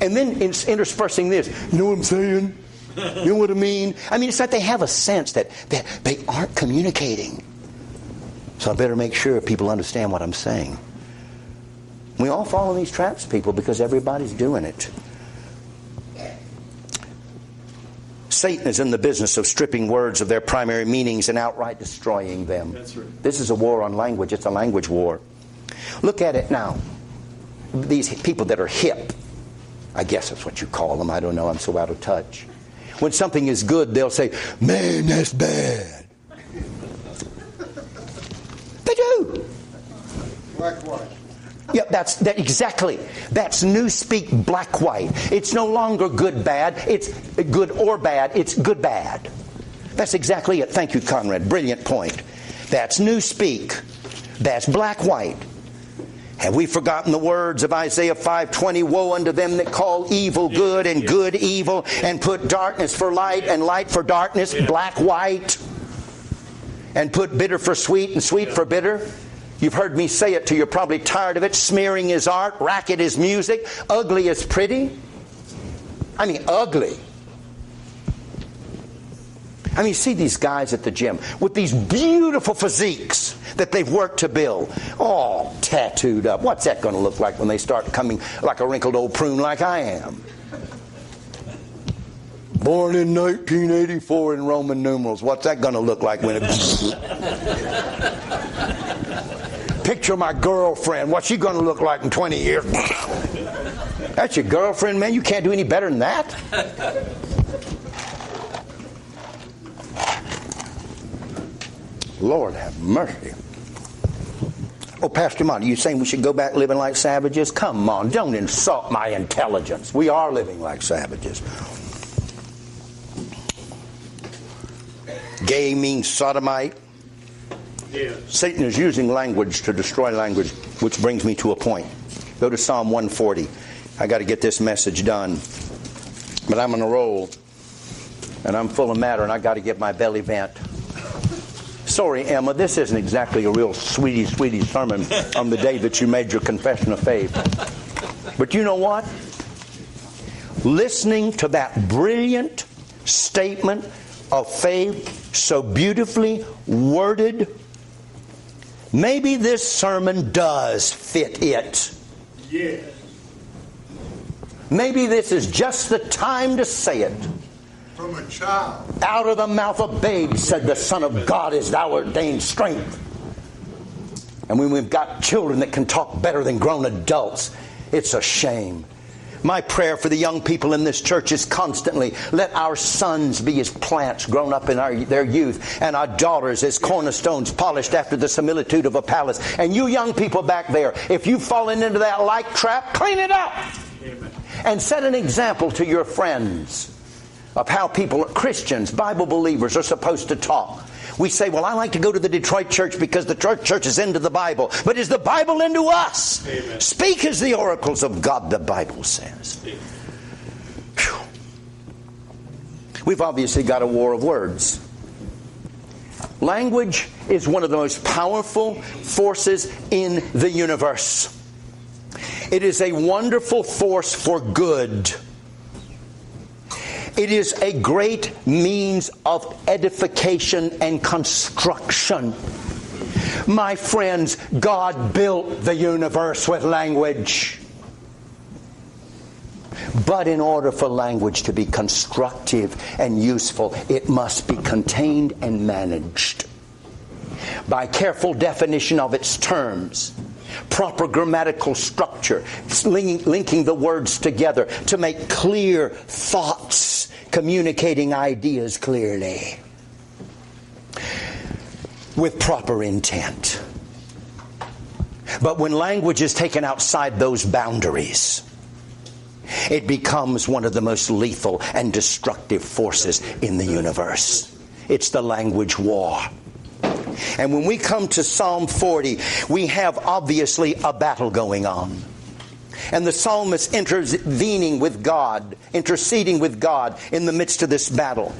And then it's interspersing this. You know what I'm saying? You know what I mean? I mean, it's like they have a sense that they aren't communicating. So I better make sure people understand what I'm saying. We all fall in these traps, people, because everybody's doing it. Satan is in the business of stripping words of their primary meanings and outright destroying them. That's right. This is a war on language. It's a language war. Look at it now. These people that are hip, I guess that's what you call them. I don't know. I'm so out of touch. When something is good, they'll say, man, that's bad. They do. Likewise. Yeah, exactly. That's newspeak black-white. It's no longer good-bad. It's good or bad. It's good-bad. That's exactly it. Thank you, Conrad. Brilliant point. That's newspeak. That's black-white. Have we forgotten the words of Isaiah 5:20? Woe unto them that call evil good and good evil, and put darkness for light and light for darkness, black-white, and put bitter for sweet and sweet for bitter. You've heard me say it till you're probably tired of it. Smearing is art, racket is music, ugly is pretty. I mean, ugly. I mean, see these guys at the gym with these beautiful physiques that they've worked to build. All tattooed up. What's that going to look like when they start coming like a wrinkled old prune like I am? Born in 1984 in Roman numerals. What's that going to look like when it... Picture my girlfriend. What's she going to look like in 20 years? That's your girlfriend, man? You can't do any better than that? Lord have mercy. Oh, Pastor Monty, you saying we should go back living like savages? Come on, don't insult my intelligence. We are living like savages. Gay means sodomite. Yeah. Satan is using language to destroy language, which brings me to a point. Go to Psalm 140. I got to get this message done. But I'm on a roll. And I'm full of matter, and I got to get my belly vent. Sorry, Emma, this isn't exactly a real sweetie sermon on the day that you made your confession of faith. But you know what? Listening to that brilliant statement of faith, so beautifully worded, maybe this sermon does fit it. Yes. Maybe this is just the time to say it. From a child. Out of the mouth of babes, said the Son of God, is thou ordained strength. And when we've got children that can talk better than grown adults, it's a shame. My prayer for the young people in this church is constantly, let our sons be as plants grown up in their youth, and our daughters as cornerstones polished after the similitude of a palace. And you young people back there, if you've fallen into that like trap, clean it up. Amen. And set an example to your friends of how people, Christians, Bible believers, are supposed to talk. We say, well, I like to go to the Detroit church because the church is into the Bible. But is the Bible into us? Amen. Speak as the oracles of God, the Bible says. Phew. We've obviously got a war of words. Language is one of the most powerful forces in the universe. It is a wonderful force for good. It is a great means of edification and construction. My friends, God built the universe with language. But in order for language to be constructive and useful, it must be contained and managed by careful definition of its terms, proper grammatical structure, linking the words together to make clear thoughts, communicating ideas clearly with proper intent. But when language is taken outside those boundaries, it becomes one of the most lethal and destructive forces in the universe. It's the language war. And when we come to Psalm 40, we have obviously a battle going on. And the psalmist interceding with God in the midst of this battle.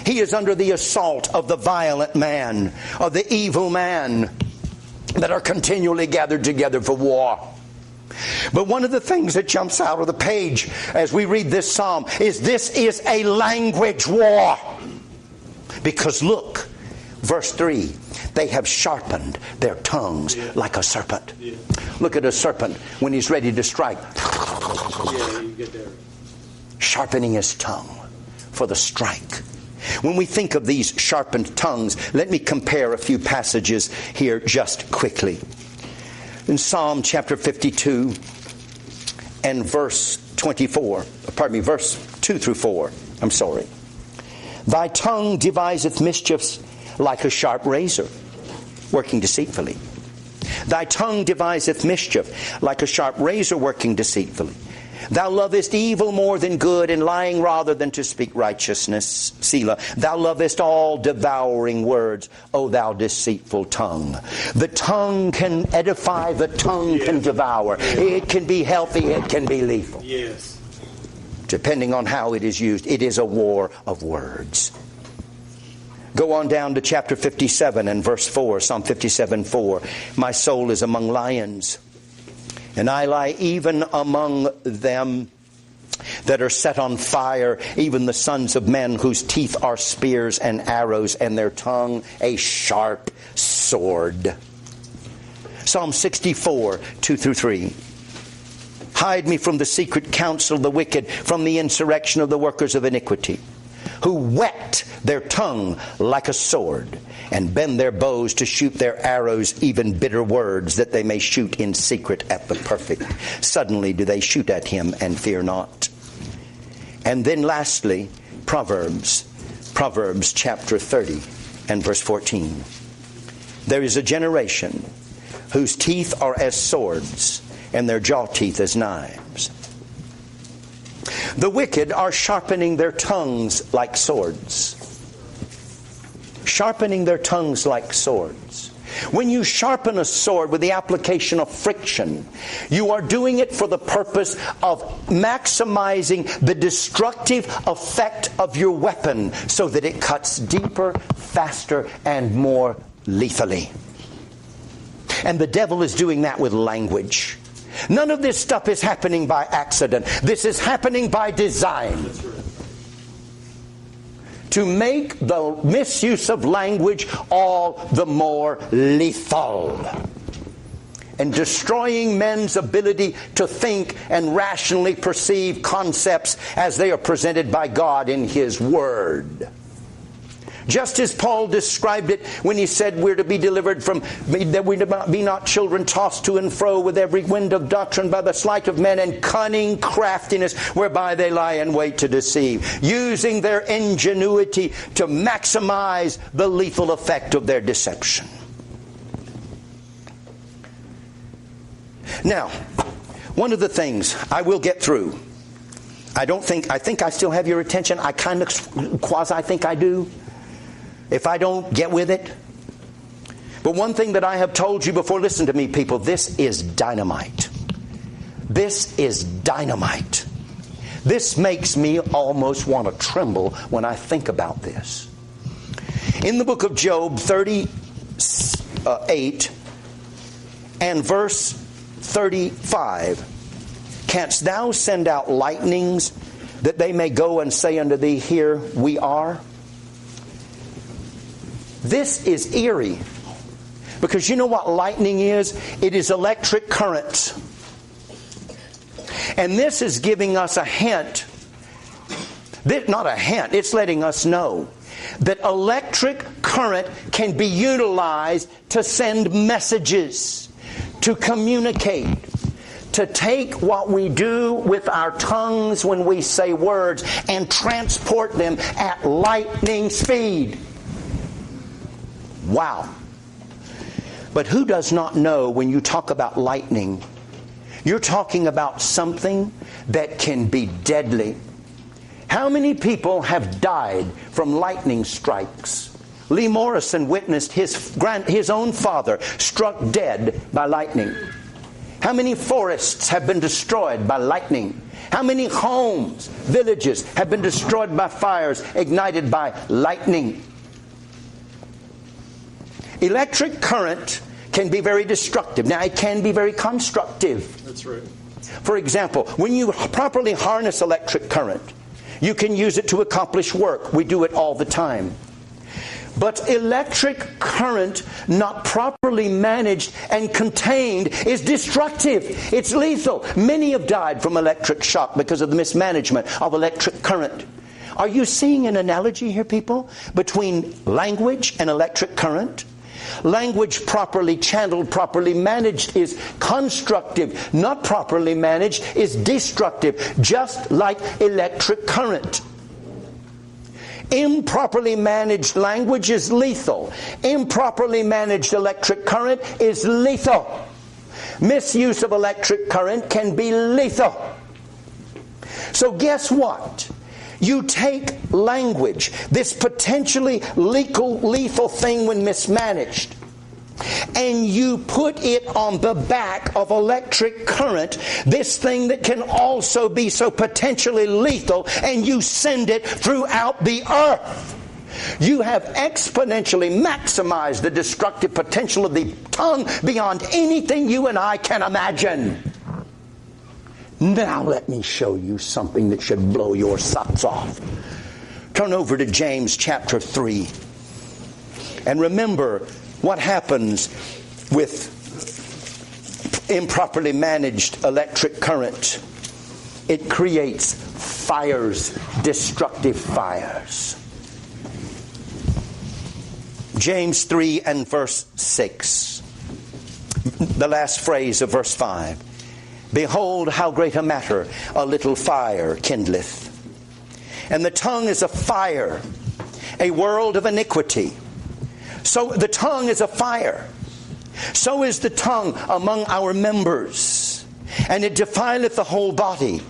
He is under the assault of the violent man, of the evil man that are continually gathered together for war. But one of the things that jumps out of the page as we read this psalm is this is a language war. Because look, verse 3, they have sharpened their tongues like a serpent. Yeah. Look at a serpent when he's ready to strike. Yeah, you get there. Sharpening his tongue for the strike. When we think of these sharpened tongues, let me compare a few passages here just quickly. In Psalm chapter 52 and verse 2 through 4. I'm sorry. Thy tongue deviseth mischiefs like a sharp razor, working deceitfully. Thy tongue deviseth mischief like a sharp razor, working deceitfully. Thou lovest evil more than good, and lying rather than to speak righteousness. Selah. Thou lovest all devouring words, O thou deceitful tongue. The tongue can edify, the tongue can devour. It can be healthy, it can be lethal. Yes. Depending on how it is used. It is a war of words. Go on down to chapter 57 and verse 4, Psalm 57:4. My soul is among lions, and I lie even among them that are set on fire, even the sons of men whose teeth are spears and arrows, and their tongue a sharp sword. Psalm 64, 2-3. Hide me from the secret counsel of the wicked, from the insurrection of the workers of iniquity, who whet their tongue like a sword, and bend their bows to shoot their arrows, even bitter words, that they may shoot in secret at the perfect. Suddenly do they shoot at him and fear not. And then lastly, Proverbs chapter 30 and verse 14. There is a generation whose teeth are as swords, and their jaw teeth as knives. The wicked are sharpening their tongues like swords. Sharpening their tongues like swords. When you sharpen a sword with the application of friction, you are doing it for the purpose of maximizing the destructive effect of your weapon so that it cuts deeper, faster, and more lethally. And the devil is doing that with language. None of this stuff is happening by accident. This is happening by design. To make the misuse of language all the more lethal. And destroying men's ability to think and rationally perceive concepts as they are presented by God in His Word. Just as Paul described it when he said we're to be delivered from, that we be not children tossed to and fro with every wind of doctrine by the sleight of men and cunning craftiness whereby they lie in wait to deceive, using their ingenuity to maximize the lethal effect of their deception. Now, one of the things I will get through, I think I still have your attention. I kind of quasi think I do. If I don't, get with it. But one thing that I have told you before, listen to me, people, this is dynamite. This is dynamite. This makes me almost want to tremble when I think about this. In the book of Job 38 and verse 35, canst thou send out lightnings that they may go and say unto thee, here we are? This is eerie. Because you know what lightning is? It is electric current. And this is giving us a hint. Not a hint, it's letting us know that electric current can be utilized to send messages, to communicate, to take what we do with our tongues when we say words and transport them at lightning speed. Wow. But who does not know when you talk about lightning, you're talking about something that can be deadly. How many people have died from lightning strikes? Lee Morrison witnessed his own father struck dead by lightning. How many forests have been destroyed by lightning? How many homes, villages have been destroyed by fires ignited by lightning? Electric current can be very destructive. Now, it can be very constructive. That's right. For example, when you properly harness electric current, you can use it to accomplish work. We do it all the time. But electric current not properly managed and contained is destructive. It's lethal. Many have died from electric shock because of the mismanagement of electric current. Are you seeing an analogy here, people, between language and electric current? Language properly channeled, properly managed is constructive. Not properly managed is destructive, just like electric current. Improperly managed language is lethal. Improperly managed electric current is lethal. Misuse of electric current can be lethal. So guess what? You take language, this potentially lethal thing when mismanaged, and you put it on the back of electric current, this thing that can also be so potentially lethal, and you send it throughout the earth. You have exponentially maximized the destructive potential of the tongue beyond anything you and I can imagine. Now let me show you something that should blow your socks off. Turn over to James chapter 3. And remember what happens with improperly managed electric current. It creates fires, destructive fires. James 3 and verse 6. The last phrase of verse 5. Behold, how great a matter a little fire kindleth. And the tongue is a fire, a world of iniquity. So the tongue is a fire. So is the tongue among our members. And it defileth the whole body,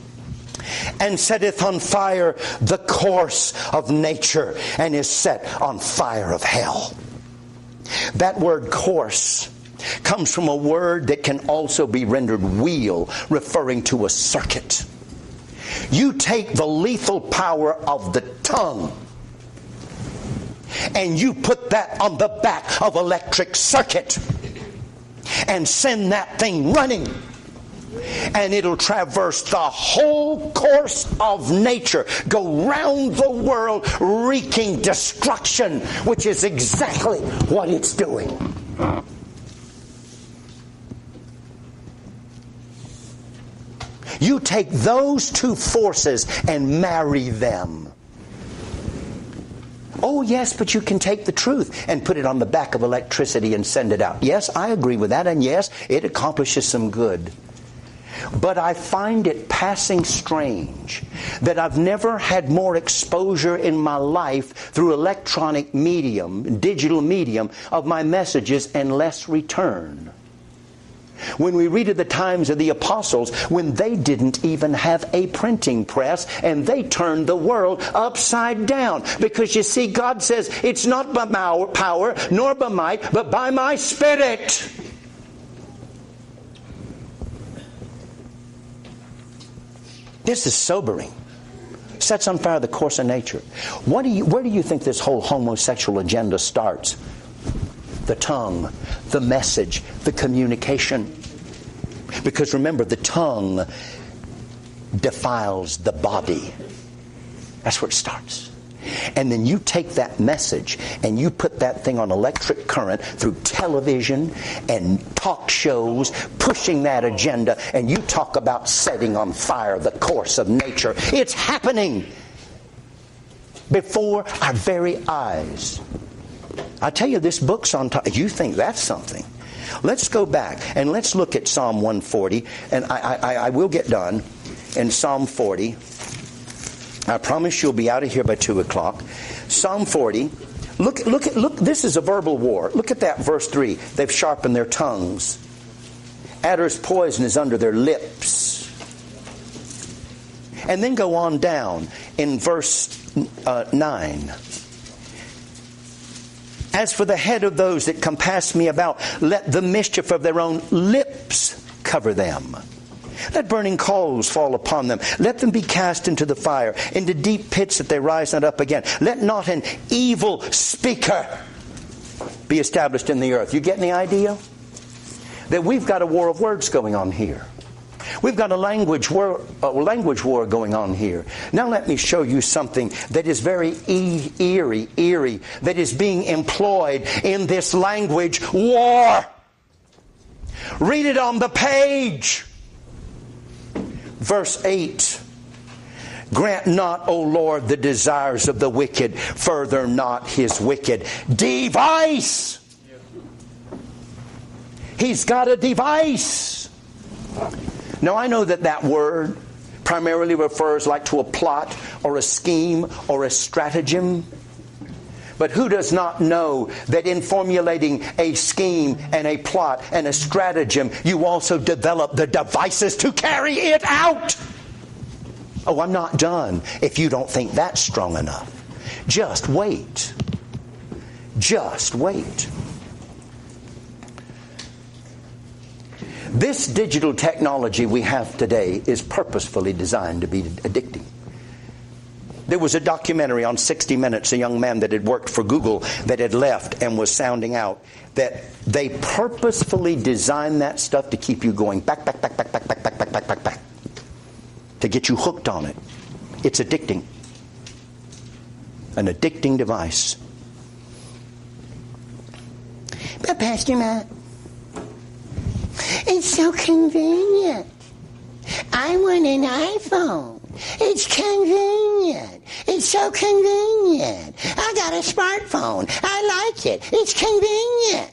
and setteth on fire the course of nature, and is set on fire of hell. That word course comes from a word that can also be rendered wheel, referring to a circuit. You take the lethal power of the tongue and you put that on the back of electric circuit and send that thing running, and it'll traverse the whole course of nature, go round the world wreaking destruction, which is exactly what it's doing. You take those two forces and marry them. Oh yes, but you can take the truth and put it on the back of electricity and send it out. Yes, I agree with that, and yes, it accomplishes some good. But I find it passing strange that I've never had more exposure in my life through electronic medium, digital medium, of my messages and less return. When we read of the times of the apostles, when they didn't even have a printing press, and they turned the world upside down. Because you see, God says, it's not by my power, nor by might, but by my Spirit. This is sobering. Sets on fire the course of nature. Where do you think this whole homosexual agenda starts? The tongue, the message, the communication. Because remember, the tongue defiles the body. That's where it starts. And then you take that message and you put that thing on electric current through television and talk shows, pushing that agenda, and you talk about setting on fire the course of nature. It's happening before our very eyes. I tell you, this book's on top. You think that's something. Let's go back and let's look at Psalm 140, and I will get done. In Psalm 40, I promise you'll be out of here by 2 o'clock. Psalm 40, look, this is a verbal war. Look at that, verse 3. They've sharpened their tongues. Adder's poison is under their lips. And then go on down in verse 9. As for the head of those that compass me about, let the mischief of their own lips cover them. Let burning coals fall upon them. Let them be cast into the fire, into deep pits that they rise not up again. Let not an evil speaker be established in the earth. You getting the idea? That we've got a war of words going on here. We've got a language war going on here. Now let me show you something that is very eerie, that is being employed in this language war. Read it on the page. Verse 8. Grant not, O Lord, the desires of the wicked. Further not his wicked device. He's got a device. Now I know that word primarily refers like to a plot or a scheme or a stratagem. But who does not know that in formulating a scheme and a plot and a stratagem, you also develop the devices to carry it out? Oh, I'm not done. If you don't think that's strong enough, just wait. Just wait. This digital technology we have today is purposefully designed to be addicting. There was a documentary on 60 Minutes, a young man that had worked for Google that had left and was sounding out that they purposefully designed that stuff to keep you going back, to get you hooked on it. It's addicting. An addicting device. But Pastor Matt, it's so convenient. I want an iPhone. It's convenient. It's so convenient. I got a smartphone. I like it. It's convenient.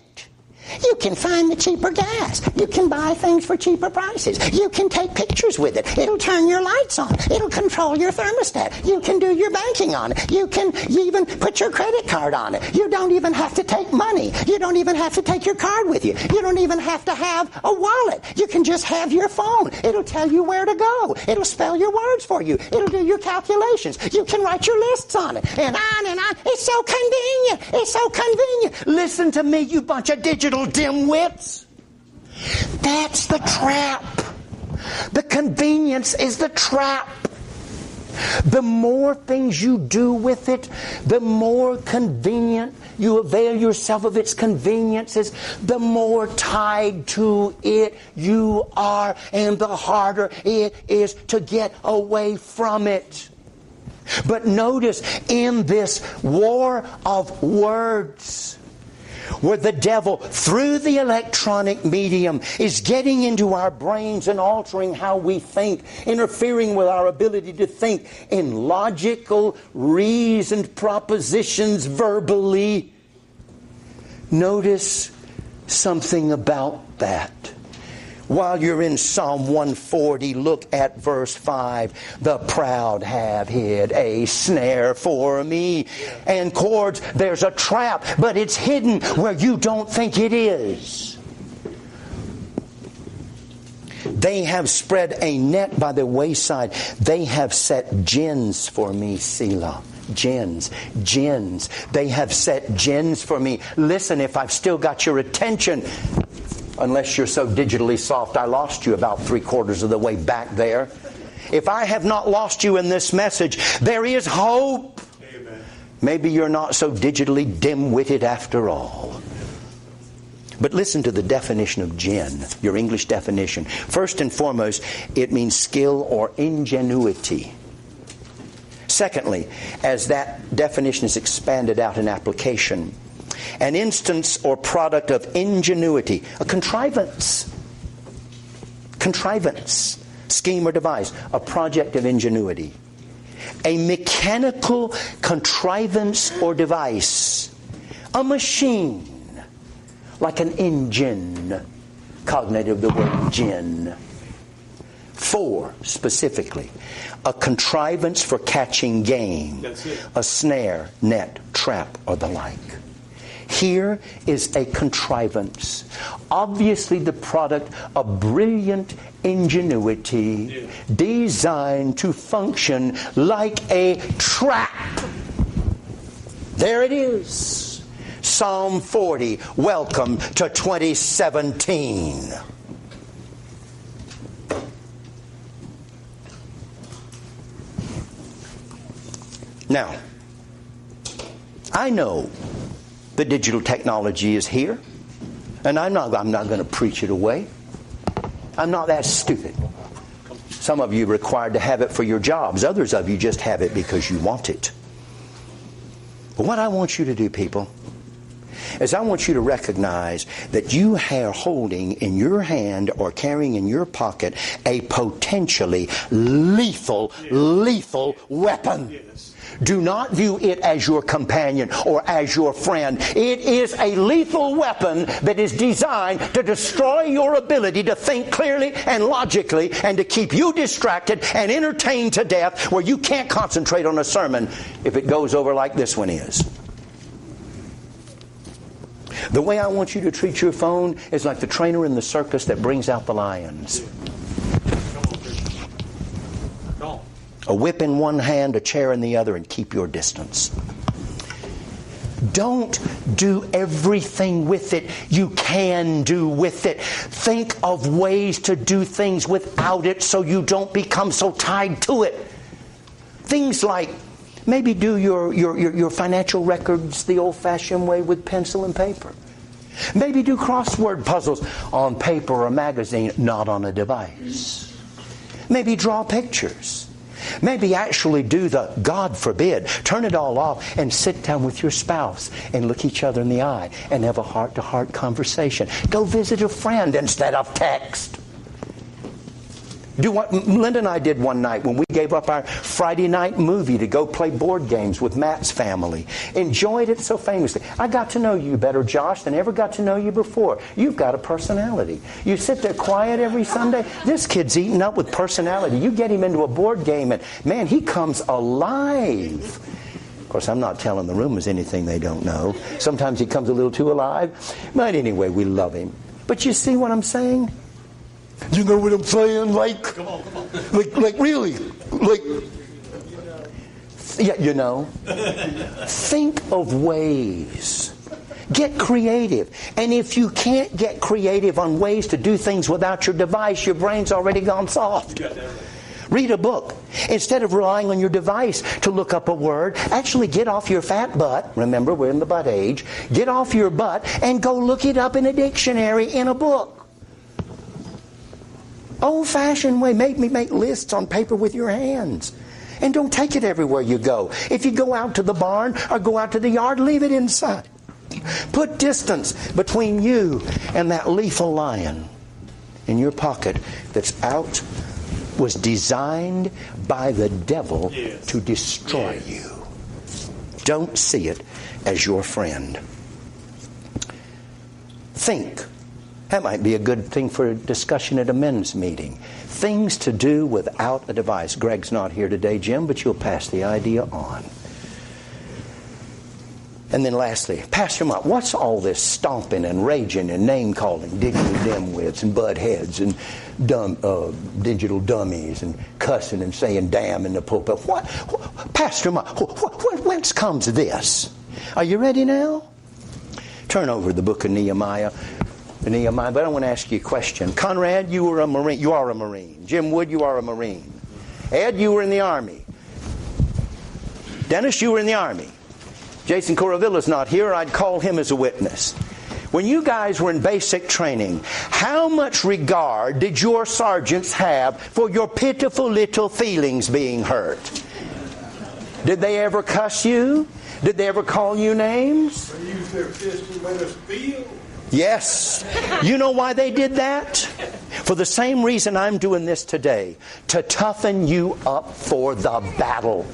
You can find the cheaper gas. You can buy things for cheaper prices. You can take pictures with it. It'll turn your lights on. It'll control your thermostat. You can do your banking on it. You can even put your credit card on it. You don't even have to take money. You don't even have to take your card with you. You don't even have to have a wallet. You can just have your phone. It'll tell you where to go. It'll spell your words for you. It'll do your calculations. You can write your lists on it. And on and on. It's so convenient. It's so convenient. Listen to me, you bunch of digital dimwits. That's the trap. The convenience is the trap. The more things you do with it, the more convenient you avail yourself of its conveniences, the more tied to it you are, and the harder it is to get away from it. But notice, in this war of words, where the devil, through the electronic medium, is getting into our brains and altering how we think, interfering with our ability to think in logical, reasoned propositions verbally. Notice something about that. While you're in Psalm 140, look at verse 5. The proud have hid a snare for me. And cords, there's a trap, but it's hidden where you don't think it is. They have spread a net by the wayside. They have set gins for me, Selah. Gins. They have set gins for me. Listen, if I've still got your attention, unless you're so digitally soft, I lost you about 3/4 of the way back there. If I have not lost you in this message, there is hope. Amen. Maybe you're not so digitally dim-witted after all. But listen to the definition of gin, your English definition. First and foremost, it means skill or ingenuity. Secondly, as that definition is expanded out in application, an instance or product of ingenuity, a contrivance, scheme or device, a project of ingenuity, a mechanical contrivance or device, a machine, like an engine, cognative of the word gin. 4, specifically, a contrivance for catching game, a snare, net, trap, or the like. Here is a contrivance, obviously the product of brilliant ingenuity, designed to function like a trap. There it is. Psalm 40, welcome to 2017. Now, I know the digital technology is here, and I'm not going to preach it away. I'm not that stupid. Some of you are required to have it for your jobs. Others of you just have it because you want it. But what I want you to do, people, is I want you to recognize that you are holding in your hand or carrying in your pocket a potentially lethal weapon. Yes. Do not view it as your companion or as your friend. It is a lethal weapon that is designed to destroy your ability to think clearly and logically, and to keep you distracted and entertained to death where you can't concentrate on a sermon if it goes over like this one is. The way I want you to treat your phone is like the trainer in the circus that brings out the lions. Come on, Christian. Come on. A whip in one hand, a chair in the other, and keep your distance. Don't do everything with it you can do with it. Think of ways to do things without it so you don't become so tied to it. Things like maybe do your financial records the old-fashioned way with pencil and paper. Maybe do crossword puzzles on paper or magazine, not on a device. Maybe draw pictures. Maybe actually do the, God forbid, turn it all off and sit down with your spouse and look each other in the eye and have a heart-to-heart conversation. Go visit a friend instead of text. Do what Linda and I did one night when we gave up our Friday night movie to go play board games with Matt's family. Enjoyed it so famously. I got to know you better, Josh, than ever got to know you before. You've got a personality. You sit there quiet every Sunday. This kid's eaten up with personality. You get him into a board game and, man, he comes alive. Of course, I'm not telling the roomers anything they don't know. Sometimes he comes a little too alive. But anyway, we love him. But you see what I'm saying? You know what I'm saying? Like, come on. Like really? Like, yeah, you know. Think of ways. Get creative. And if you can't get creative on ways to do things without your device, your brain's already gone soft. Read a book. Instead of relying on your device to look up a word, actually get off your fat butt. Remember, we're in the butt age. Get off your butt and go look it up in a dictionary in a book. Old-fashioned way. Make lists on paper with your hands. And don't take it everywhere you go. If you go out to the barn or go out to the yard, leave it inside. Put distance between you and that lethal lion in your pocket that's out, was designed by the devil to destroy you. Don't see it as your friend. Think. That might be a good thing for a discussion at a men's meeting. Things to do without a device. Greg's not here today, Jim, but you'll pass the idea on. And then lastly, Pastor Mott, what's all this stomping and raging and name-calling, digging dimwits and butt heads and digital dummies and cussing and saying damn in the pulpit? What Pastor Mott, whence comes this? Are you ready now? Turn over the book of Nehemiah, but I want to ask you a question. Conrad, you were a Marine. You are a Marine. Jim Wood, you are a Marine. Ed, you were in the Army. Dennis, you were in the Army. Jason Coravilla's not here. I'd call him as a witness. When you guys were in basic training, how much regard did your sergeants have for your pitiful little feelings being hurt? Did they ever cuss you? Did they ever call you names? They used their fists to let us feel. Yes. You know why they did that? For the same reason I'm doing this today. To toughen you up for the battle.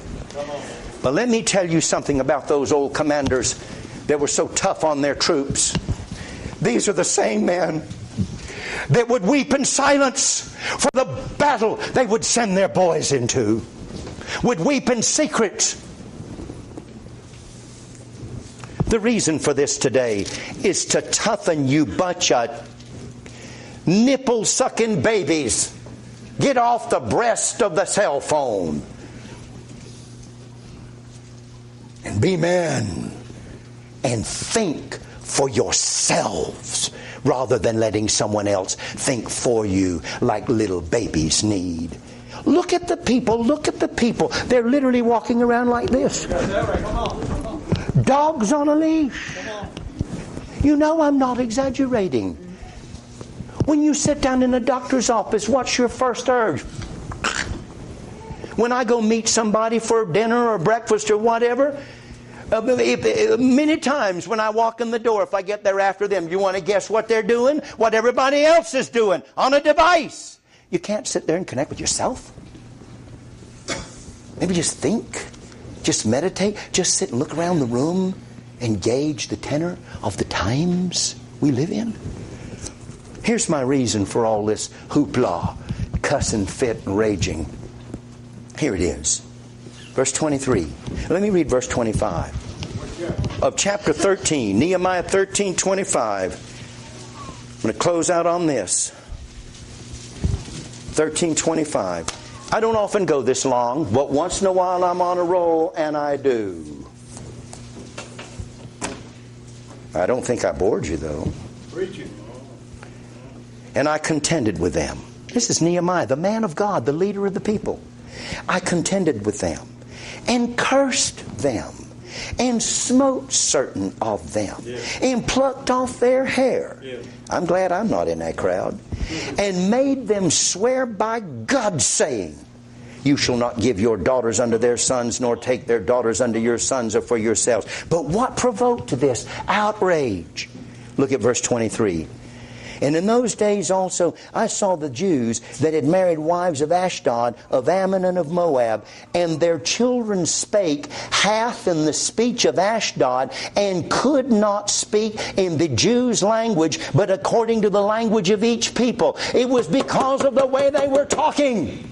But let me tell you something about those old commanders that were so tough on their troops. These are the same men that would weep in silence for the battle they would send their boys into. Would weep in secret. The reason for this today is to toughen you bunch of nipple-sucking babies. Get off the breast of the cell phone. And be men. And think for yourselves rather than letting someone else think for you like little babies need. Look at the people. Look at the people. They're literally walking around like this. Dogs on a leash. You know I'm not exaggerating. When you sit down in a doctor's office, what's your first urge? When I go meet somebody for dinner or breakfast or whatever, many times when I walk in the door, if I get there after them, you want to guess what they're doing? What everybody else is doing on a device. You can't sit there and connect with yourself. Maybe just think. Just meditate. Just sit and look around the room and gauge the tenor of the times we live in. Here's my reason for all this hoopla, cussing, fit, and raging. Here it is. Verse 23. Let me read verse 25 of chapter 13. Nehemiah 13:25. I'm going to close out on this. 13:25. I don't often go this long, but once in a while I'm on a roll, and I do. I don't think I bored you, though. Preaching. And I contended with them. This is Nehemiah, the man of God, the leader of the people. I contended with them and cursed them and smote certain of them and plucked off their hair. I'm glad I'm not in that crowd. And made them swear by God, saying, you shall not give your daughters unto their sons, nor take their daughters unto your sons or for yourselves. But what provoked this? Outrage. Look at verse 23. And in those days also I saw the Jews that had married wives of Ashdod, of Ammon, and of Moab, and their children spake half in the speech of Ashdod, and could not speak in the Jews' language, but according to the language of each people. It was because of the way they were talking.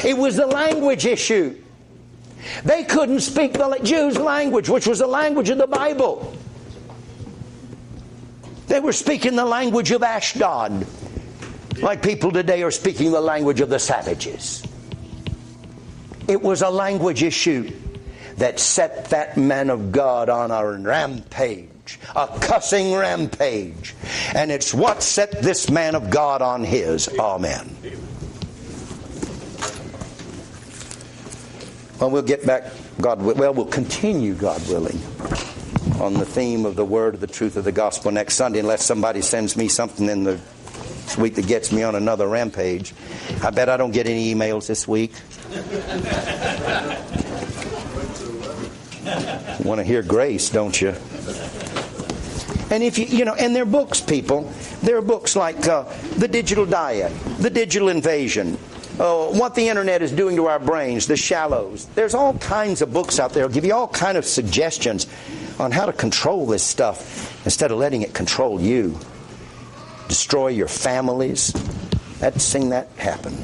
It was the language issue. They couldn't speak the Jews' language, which was the language of the Bible. They were speaking the language of Ashdod, like people today are speaking the language of the savages. It was a language issue that set that man of God on a rampage, a cussing rampage. And it's what set this man of God on his. Amen. Well, we'll get back, we'll continue, God willing, on the theme of the word of the truth of the gospel next Sunday, unless somebody sends me something in the week that gets me on another rampage. I bet I don't get any emails this week. Want to hear grace, don't you? And if you know, and there are books, people. There are books like The Digital Diet, The Digital Invasion, What the Internet is Doing to Our Brains, The Shallows. There's all kinds of books out there that'll give you all kind of suggestions on how to control this stuff instead of letting it control you. Destroy your families. Let's sing that happen.